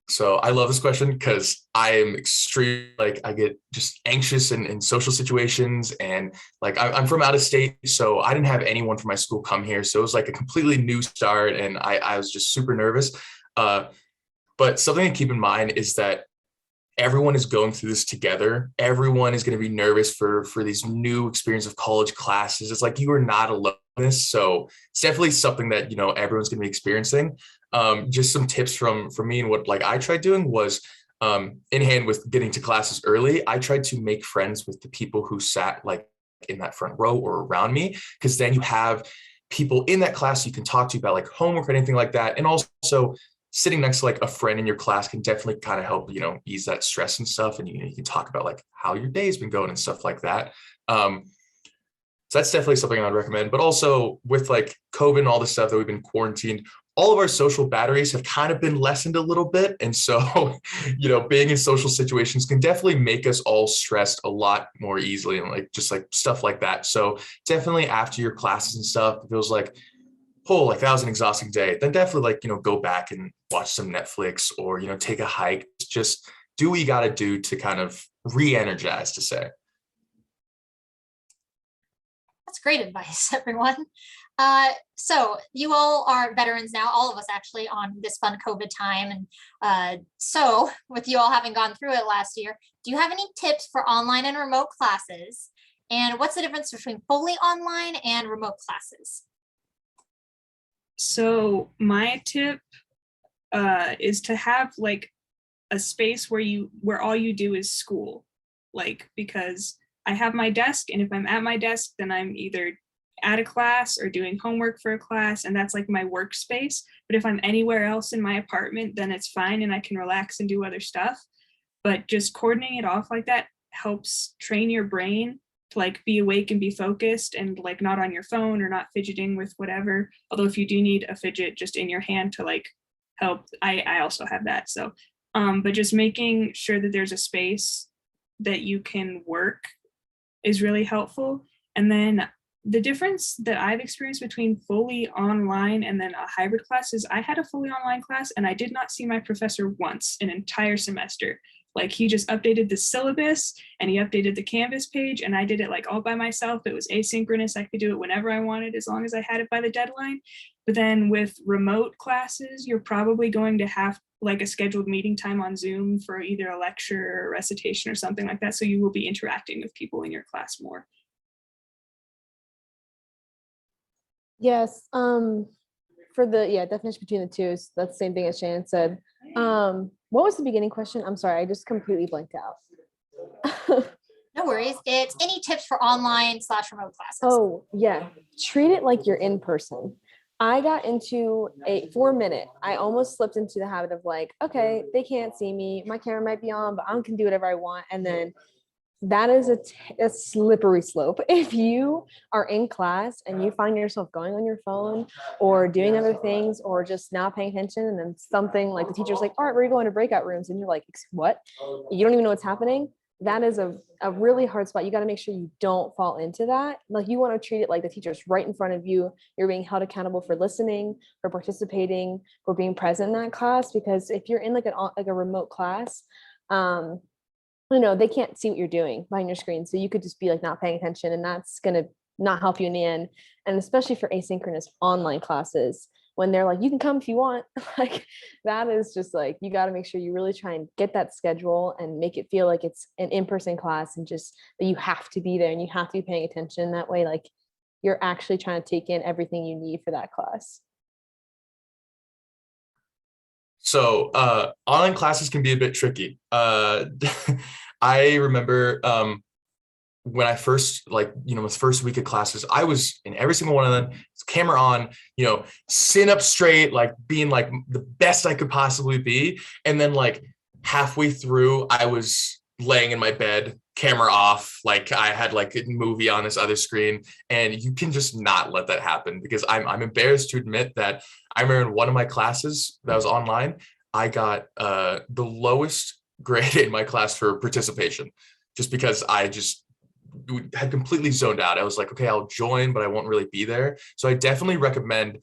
So I love this question because I am extremely, like, I get just anxious in social situations, and like I'm from out of state, so I didn't have anyone from my school come here. So it was like a completely new start, and I was just super nervous. But something to keep in mind is that everyone is going through this together. Everyone is going to be nervous for these new experience of college classes. It's like you are not alone in this. So it's definitely something that, you know, everyone's going to be experiencing. Just some tips from me, and what like I tried doing was, in hand with getting to classes early, I tried to make friends with the people who sat like in that front row or around me, because then you have people in that class you can talk to about like homework or anything like that. And also sitting next to like a friend in your class can definitely kind of help, you know, ease that stress and stuff. And you can talk about like how your day's been going and stuff like that. So that's definitely something I'd recommend. But also with like COVID and all the stuff that we've been quarantined, all of our social batteries have kind of been lessened a little bit. And so, you know, being in social situations can definitely make us all stressed a lot more easily, and like just like stuff like that. So definitely after your classes and stuff, it feels like, oh, like that was an exhausting day, then definitely like, you know, go back and watch some Netflix, or, you know, take a hike. Just do what you got to do to kind of re-energize, to say. That's great advice, everyone. So you all are veterans now, all of us actually, on this fun COVID time. And so with you all having gone through it last year, do you have any tips for online and remote classes? And what's the difference between fully online and remote classes? So my tip is to have like a space where all you do is school, like, because I have my desk, and if I'm at my desk, then I'm either at a class or doing homework for a class, and that's like my workspace. But if I'm anywhere else in my apartment, then it's fine and I can relax and do other stuff. But just coordinating it off like that helps train your brain to like be awake and be focused, and like not on your phone or not fidgeting with whatever. Although if you do need a fidget just in your hand to like help, I also have that. So but just making sure that there's a space that you can work is really helpful. And then the difference that I've experienced between fully online and then a hybrid class is I had a fully online class and I did not see my professor once an entire semester. Like, he just updated the syllabus and he updated the Canvas page, and I did it like all by myself. It was asynchronous. I could do it whenever I wanted, as long as I had it by the deadline. But then with remote classes, you're probably going to have like a scheduled meeting time on Zoom for either a lecture or a recitation or something like that. So you will be interacting with people in your class more. Yes. For the definition between the two, that's the same thing as Shannon said. What was the beginning question? I'm sorry, I just completely blanked out. No worries. It's any tips for online/remote classes. Oh yeah, treat it like you're in person. I got into for a minute, I almost slipped into the habit of like, okay, they can't see me, my camera might be on, but I can do whatever I want. And then that is a slippery slope. If you are in class and you find yourself going on your phone or doing other things or just not paying attention, and then something like the teacher's like, all right, we're going to breakout rooms, and you're like, what? You don't even know what's happening. That is a really hard spot. You got to make sure you don't fall into that. Like, you want to treat it like the teacher's right in front of you. You're being held accountable for listening, for participating, for being present in that class. Because if you're in like a remote class, they can't see what you're doing behind your screen. So you could just be like not paying attention, and that's going to not help you in the end. And especially for asynchronous online classes, when they're like, you can come if you want, like, that is just like, you got to make sure you really try and get that schedule and make it feel like it's an in-person class, and just that you have to be there and you have to be paying attention. That way, like, you're actually trying to take in everything you need for that class. So online classes can be a bit tricky. I remember when I first, the first week of classes, I was in every single one of them, camera on, sitting up straight, like being like the best I could possibly be. And then like halfway through, I was laying in my bed, camera off, like I had like a movie on this other screen. And you can just not let that happen, because I'm embarrassed to admit that I remember in one of my classes that was online, I got the lowest grade in my class for participation, just because I just had completely zoned out. I was like, okay, I'll join, but I won't really be there. So I definitely recommend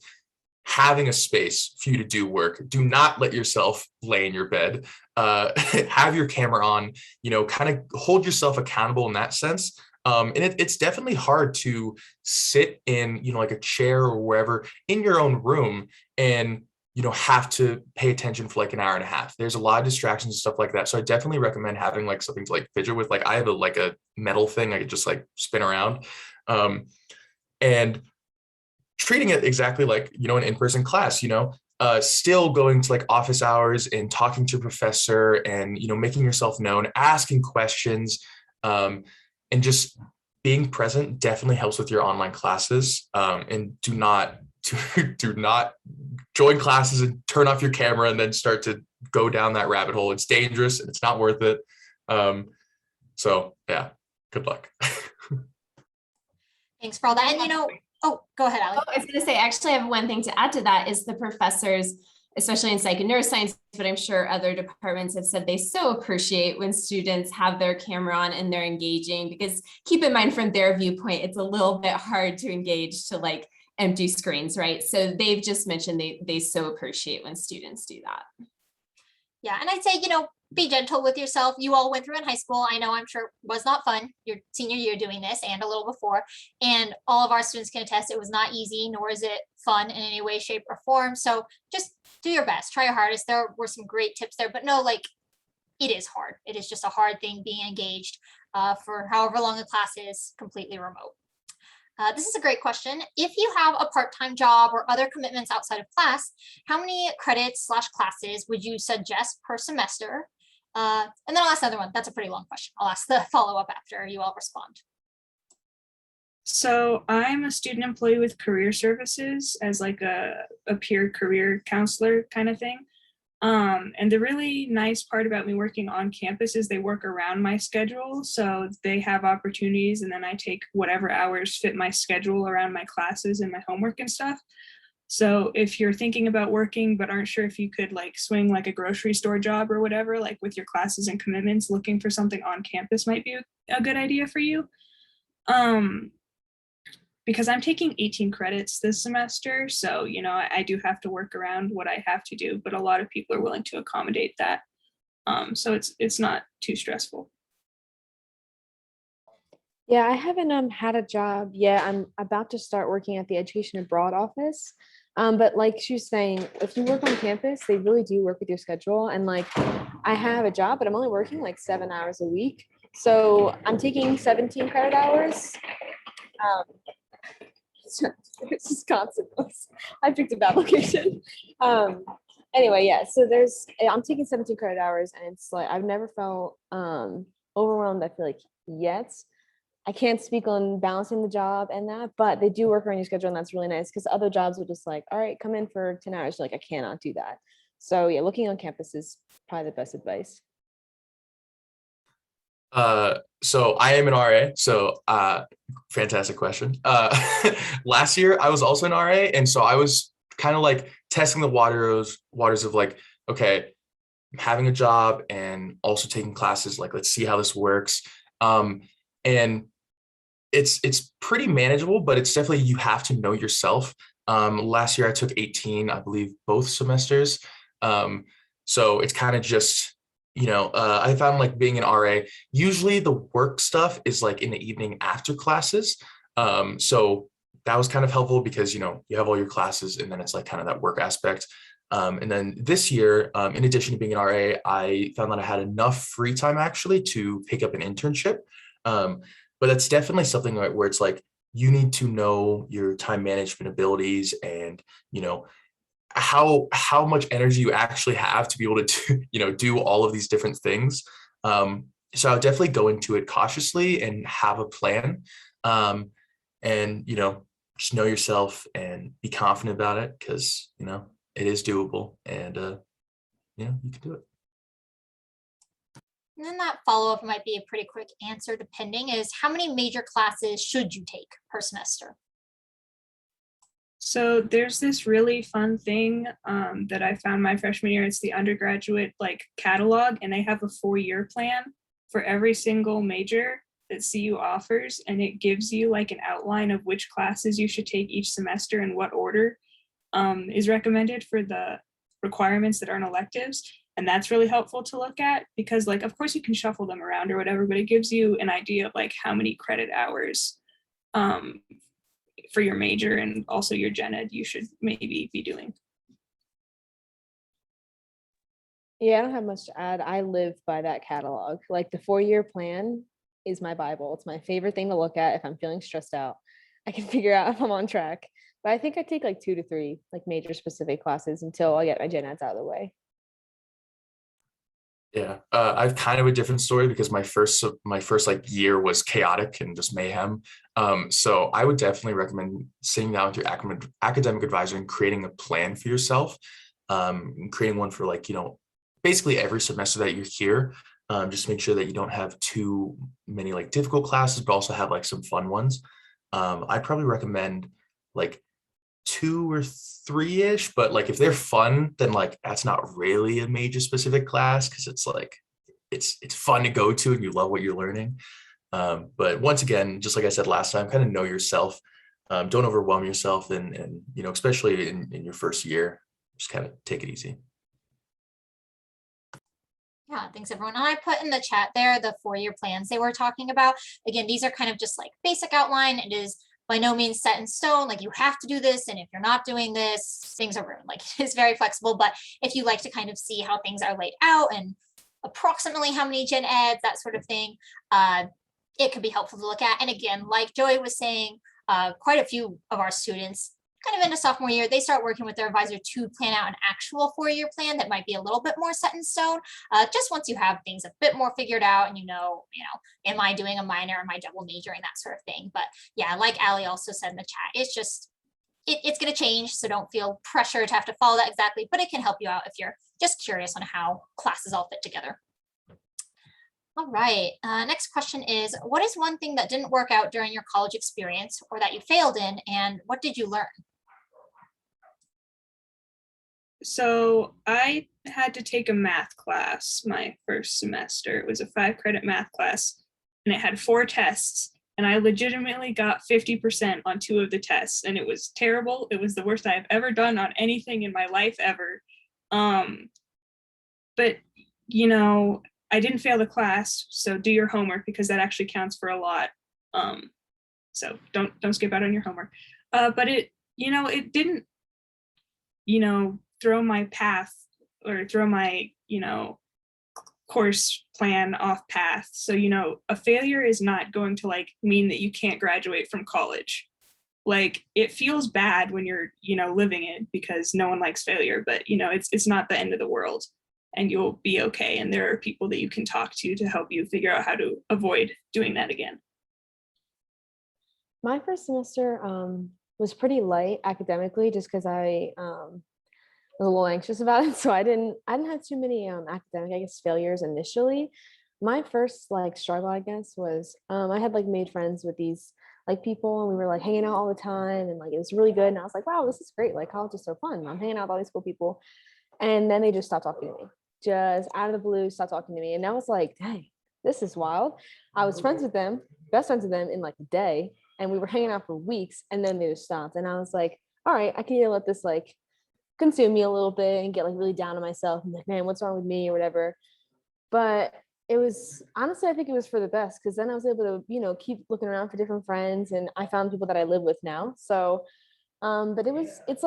having a space for you to do work. Do not let yourself lay in your bed. Have your camera on, kind of hold yourself accountable in that sense. And it's definitely hard to sit in, like a chair or wherever in your own room and, have to pay attention for like an hour and a half. There's a lot of distractions and stuff like that. So I definitely recommend having like something to like fidget with. Like I have a metal thing I could just like spin around. And treating it exactly like, an in-person class, still going to like office hours and talking to a professor and, making yourself known, asking questions, and just being present definitely helps with your online classes. And do not join classes and turn off your camera and then start to go down that rabbit hole. It's dangerous and it's not worth it. So yeah, good luck. Thanks for all that. And oh, go ahead, Allie. Oh, I was going to say, actually, I have one thing to add to that is the professors, especially in psych and neuroscience, but I'm sure other departments have said they so appreciate when students have their camera on and they're engaging, because keep in mind from their viewpoint, it's a little bit hard to engage to like empty screens, right? So they've just mentioned they so appreciate when students do that. Yeah, and I'd say, be gentle with yourself. You all went through in high school. I know, I'm sure it was not fun, your senior year doing this and a little before. And all of our students can attest it was not easy, nor is it fun in any way, shape, or form. So just do your best, try your hardest. There were some great tips there, but no, like it is hard. It is just a hard thing being engaged for however long a class is completely remote. This is a great question. If you have a part-time job or other commitments outside of class, how many credits/classes would you suggest per semester? And then I'll ask another one. That's a pretty long question. I'll ask the follow-up after you all respond. So I'm a student employee with career services as like a peer career counselor kind of thing. And the really nice part about me working on campus is they work around my schedule. So they have opportunities and then I take whatever hours fit my schedule around my classes and my homework and stuff. So if you're thinking about working but aren't sure if you could like swing like a grocery store job or whatever, like with your classes and commitments, looking for something on campus might be a good idea for you. Because I'm taking 18 credits this semester. So, I do have to work around what I have to do, but a lot of people are willing to accommodate that. So it's not too stressful. Yeah, I haven't had a job yet. I'm about to start working at the Education Abroad office. But like she was saying, if you work on campus, they really do work with your schedule. And like I have a job, but I'm only working like 7 hours a week. So I'm taking 17 credit hours. It's Wisconsin. I picked a bad location. Anyway, yeah, so I'm taking 17 credit hours and it's like I've never felt overwhelmed, I feel like, yet. I can't speak on balancing the job and that, but they do work around your schedule and that's really nice because other jobs will just like, all right, come in for 10 hours. You're like, I cannot do that. So yeah, looking on campus is probably the best advice. So I am an RA, so fantastic question. Last year I was also an RA, and so I was kind of like testing the waters of like, okay, I'm having a job and also taking classes, like let's see how this works. And it's pretty manageable, but it's definitely, you have to know yourself. Last year I took 18, I believe, both semesters. So it's kind of just, I found like being an RA, usually the work stuff is like in the evening after classes. So that was kind of helpful because, you have all your classes and then it's like kind of that work aspect. And then this year, in addition to being an RA, I found that I had enough free time actually to pick up an internship. But that's definitely something where it's like, you need to know your time management abilities and, how much energy you actually have to be able to do all of these different things. So I'll definitely go into it cautiously and have a plan, and just know yourself and be confident about it because it is doable and you can do it. And then that follow-up might be a pretty quick answer depending, is how many major classes should you take per semester? So there's this really fun thing that I found my freshman year. It's the undergraduate catalog, and they have a 4-year plan for every single major that CU offers, and it gives you an outline of which classes you should take each semester in what order. is recommended for the requirements that aren't electives. And that's really helpful to look at because like, of course you can shuffle them around or whatever, but it gives you an idea of like how many credit hours for your major and also your gen ed you should maybe be doing. Yeah, I don't have much to add. I live by that catalog. Like the 4-year plan is my Bible. It's my favorite thing to look at if I'm feeling stressed out. I can figure out if I'm on track. But I think I take like 2 to 3 like major specific classes until I get my gen eds out of the way. Yeah, I've kind of a different story because my first like year was chaotic and just mayhem. So I would definitely recommend sitting down with your academic advisor and creating a plan for yourself. Creating one for like, basically every semester that you're here. Just make sure that you don't have too many like difficult classes, but also have like some fun ones. I'd probably recommend like 2 or 3-ish, but like if they're fun, then like that's not really a major specific class because it's like it's fun to go to and you love what you're learning. But once again, just like I said last time, kind of know yourself. Don't overwhelm yourself and especially in your first year, just kind of take it easy. Yeah, thanks everyone. And I put in the chat there the 4-year plans they were talking about. Again, these are kind of just like basic outline. It is by no means set in stone, like you have to do this. And if you're not doing this, things are ruined. Like it is very flexible. But if you like to kind of see how things are laid out and approximately how many gen eds, that sort of thing, it could be helpful to look at. And again, like Joey was saying, quite a few of our students kind of into sophomore year, they start working with their advisor to plan out an actual 4-year plan that might be a little bit more set in stone. Just once you have things a bit more figured out and am I doing a minor, am I double majoring, that sort of thing. But yeah, like Ali also said in the chat, it's just, it's going to change. So don't feel pressure to have to follow that exactly, but it can help you out if you're just curious on how classes all fit together. All right, next question is, what is one thing that didn't work out during your college experience or that you failed in, and what did you learn? So I had to take a math class my first semester. It was a 5-credit math class and it had 4 tests. And I legitimately got 50% on 2 of the tests. And it was terrible. It was the worst I've ever done on anything in my life ever. But, I didn't fail the class. So do your homework because that actually counts for a lot. So don't skip out on your homework. But it didn't, throw my path or throw my, course plan off path. So, a failure is not going to like mean that you can't graduate from college. Like it feels bad when you're, living it because no one likes failure, but it's not the end of the world and you'll be okay. And there are people that you can talk to help you figure out how to avoid doing that again. My first semester was pretty light academically just because I was a little anxious about it. So I didn't have too many academic, failures initially. My first struggle, was I had made friends with these people and we were hanging out all the time and it was really good. And I was like, wow, this is great. College is so fun. I'm hanging out with all these cool people. And then they just stopped talking to me. Just out of the blue, stopped talking to me. And I was like, dang, this is wild. I was friends with them, best friends with them in a day. And we were hanging out for weeks and then they just stopped. And I was like, all right, I can either let this consume me a little bit and get really down on myself and man, what's wrong with me or whatever. But it was honestly, I think it was for the best because then I was able to, keep looking around for different friends and I found people that I live with now. So, but it's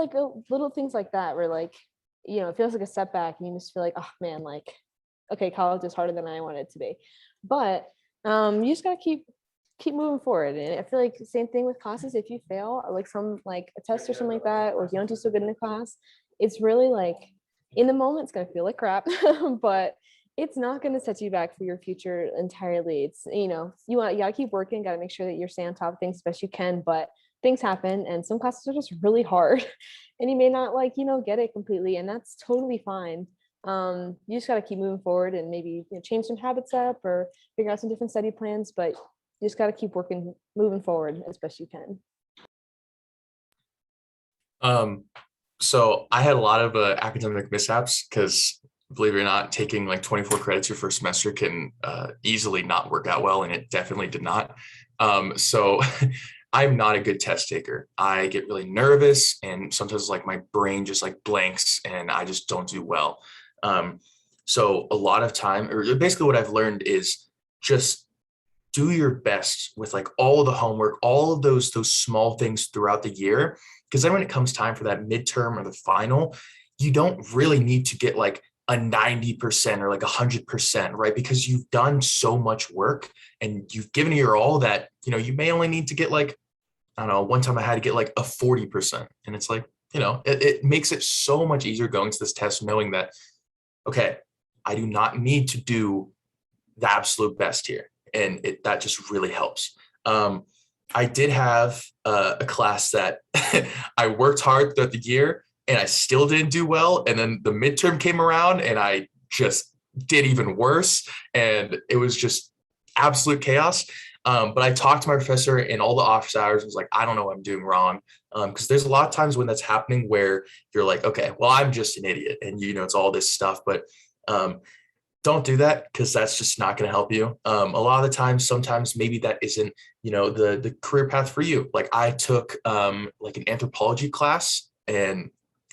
little things like that where it feels like a setback and you just feel oh man, okay, college is harder than I wanted it to be. But you just gotta keep moving forward. And I feel same thing with classes. If you fail from a test or something like that, or if you don't do so good in a class, it's really in the moment it's gonna feel like crap, but it's not gonna set you back for your future entirely. It's you gotta keep working, gotta make sure that you're staying on top of things as best you can, but things happen and some classes are just really hard and you may not get it completely, and that's totally fine. You just gotta keep moving forward and maybe change some habits up or figure out some different study plans, but you just got to keep moving forward as best you can. So I had a lot of academic mishaps because believe it or not, taking 24 credits your first semester can easily not work out well. And it definitely did not. So I'm not a good test taker. I get really nervous, and sometimes like my brain just like blanks and I just don't do well. So a lot of time, or basically what I've learned is just do your best with like all of the homework, all of those small things throughout the year. Because then when it comes time for that midterm or the final, you don't really need to get like a 90% or like 100%, right? Because you've done so much work and you've given it your all that, you may only need to get like, I don't know, one time I had to get like a 40%. And it's like, it makes it so much easier going to this test knowing that, okay, I do not need to do the absolute best here. And that just really helps. I did have a class that I worked hard throughout the year and I still didn't do well. And then the midterm came around and I just did even worse. And it was just absolute chaos. But I talked to my professor in all the office hours. I was like, I don't know what I'm doing wrong. Because there's a lot of times when that's happening where you're like, okay, well, I'm just an idiot. And, it's all this stuff. But don't do that, because that's just not going to help you. A lot of the times, sometimes maybe that isn't, the career path for you. Like I took like an anthropology class and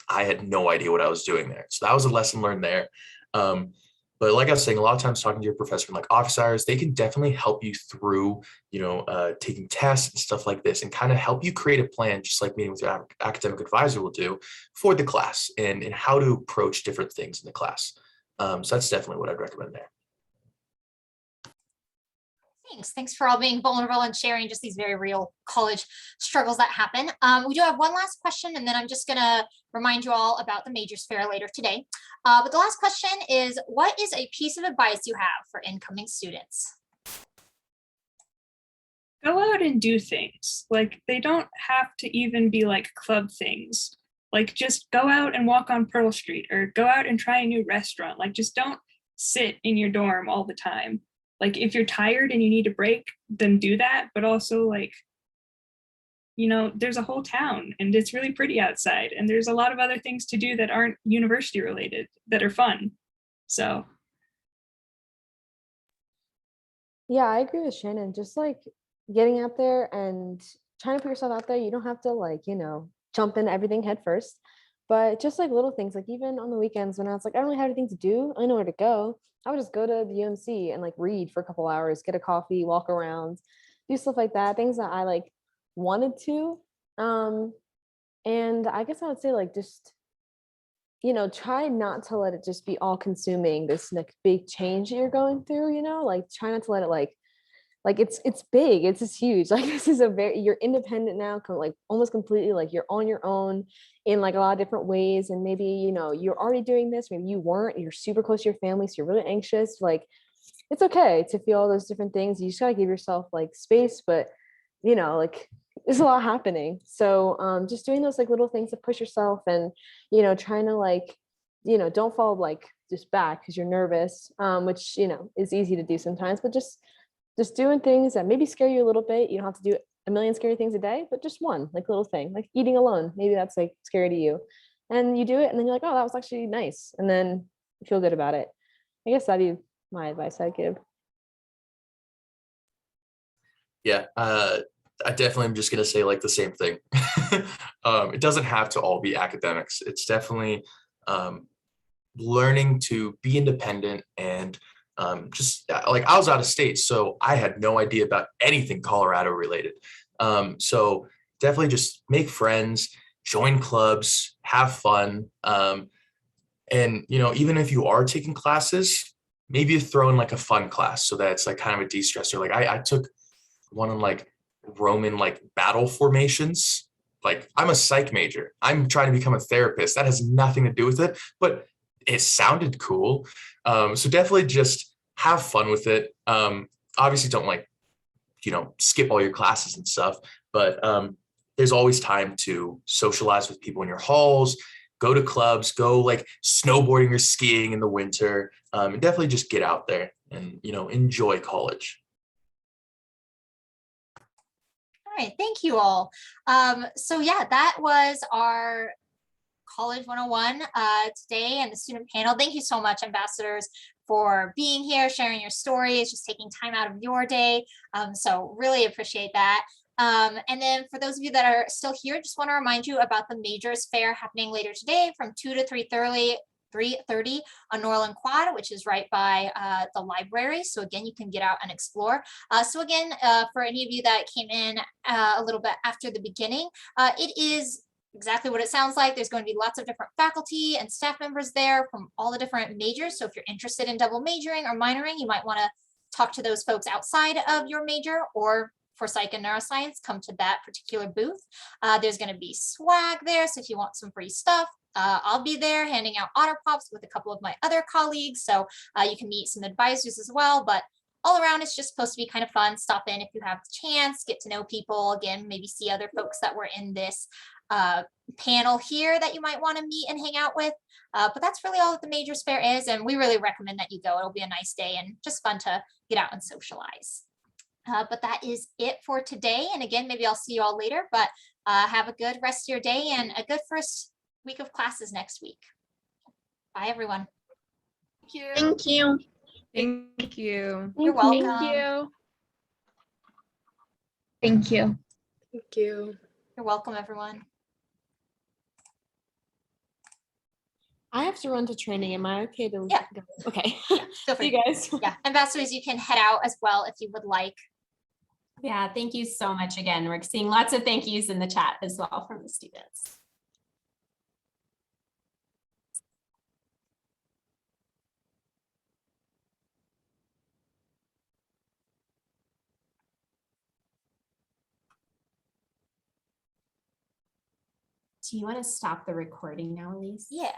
I had no idea what I was doing there. So that was a lesson learned there. But like I was saying, a lot of times talking to your professor in like office hours, they can definitely help you through, taking tests and stuff like this and kind of help you create a plan, just like meeting with your academic advisor will do for the class and how to approach different things in the class. So that's definitely what I'd recommend there. Thanks for all being vulnerable and sharing just these very real college struggles that happen. We do have one last question, and then I'm just going to remind you all about the majors fair later today. But the last question is, what is a piece of advice you have for incoming students? Go out and do things. Like, they don't have to even be like club things. Like, just go out and walk on Pearl Street, or go out and try a new restaurant. Like, just don't sit in your dorm all the time. Like, if you're tired and you need a break, then do that. But also, like, there's a whole town and it's really pretty outside. And there's a lot of other things to do that aren't university related that are fun. So. Yeah, I agree with Shannon. Just like getting out there and trying to put yourself out there. You don't have to like, jump into everything head first. But just like little things, like even on the weekends when I was like, I don't really have anything to do, I know where to go. I would just go to the UMC and like read for a couple hours, get a coffee, walk around, do stuff like that, things that I like wanted to. And I guess I would say like just, try not to let it just be all consuming, this like big change that you're going through, like try not to let it like it's big, it's just huge. Like this is you're independent now, like almost completely, like you're on your own in like a lot of different ways. And maybe, you're already doing this, maybe you weren't, you're super close to your family, so you're really anxious. Like it's okay to feel all those different things. You just gotta give yourself like space, but like there's a lot happening. So just doing those like little things to push yourself and, trying to like, don't fall like just back because you're nervous, which, is easy to do sometimes, but just doing things that maybe scare you a little bit. You don't have to do a million scary things a day, but just one like little thing, like eating alone. Maybe that's like scary to you, and you do it and then you're like, oh, that was actually nice. And then you feel good about it. I guess that'd be my advice I'd give. Yeah, I definitely am just going to say like the same thing. It doesn't have to all be academics. It's definitely learning to be independent and just like I was out of state, so I had no idea about anything Colorado related. So definitely just make friends, join clubs, have fun. And, even if you are taking classes, maybe you throw in like a fun class so that it's like kind of a de-stressor. Like I took one on like Roman like battle formations. Like I'm a psych major. I'm trying to become a therapist. That has nothing to do with it, but it sounded cool. So definitely just have fun with it. Obviously don't like, skip all your classes and stuff, but there's always time to socialize with people in your halls, go to clubs, go like snowboarding or skiing in the winter, and definitely just get out there and, enjoy college. All right, thank you all. So yeah, that was our College 101 today and the student panel. Thank you so much, ambassadors, for being here, sharing your stories, just taking time out of your day. So really appreciate that. And then for those of you that are still here, just want to remind you about the majors fair happening later today from 2 to 3:30 on Norland Quad, which is right by the library. So again, you can get out and explore. So again, for any of you that came in a little bit after the beginning, it is exactly what it sounds like. There's going to be lots of different faculty and staff members there from all the different majors. So if you're interested in double majoring or minoring, you might want to talk to those folks outside of your major, or for psych and neuroscience, come to that particular booth. There's going to be swag there. So if you want some free stuff, I'll be there handing out Otter Pops with a couple of my other colleagues. So you can meet some advisors as well. But all around, it's just supposed to be kind of fun. Stop in if you have the chance, get to know people. Again, maybe see other folks that were in this panel here that you might want to meet and hang out with. But that's really all that the Majors Fair is. And we really recommend that you go. It'll be a nice day and just fun to get out and socialize. But that is it for today. And again, maybe I'll see you all later, but have a good rest of your day and a good first week of classes next week. Bye, everyone. Thank you. Thank you. Thank you. You're welcome. Thank you. Thank you. You're welcome, everyone. I have to run to training. Am I okay to Yeah. go? Okay. Feel See free. you guys. Yeah, ambassadors, you can head out as well if you would like. Yeah, thank you so much again. We're seeing lots of thank yous in the chat as well from the students. Do you want to stop the recording now, Elise? Yeah.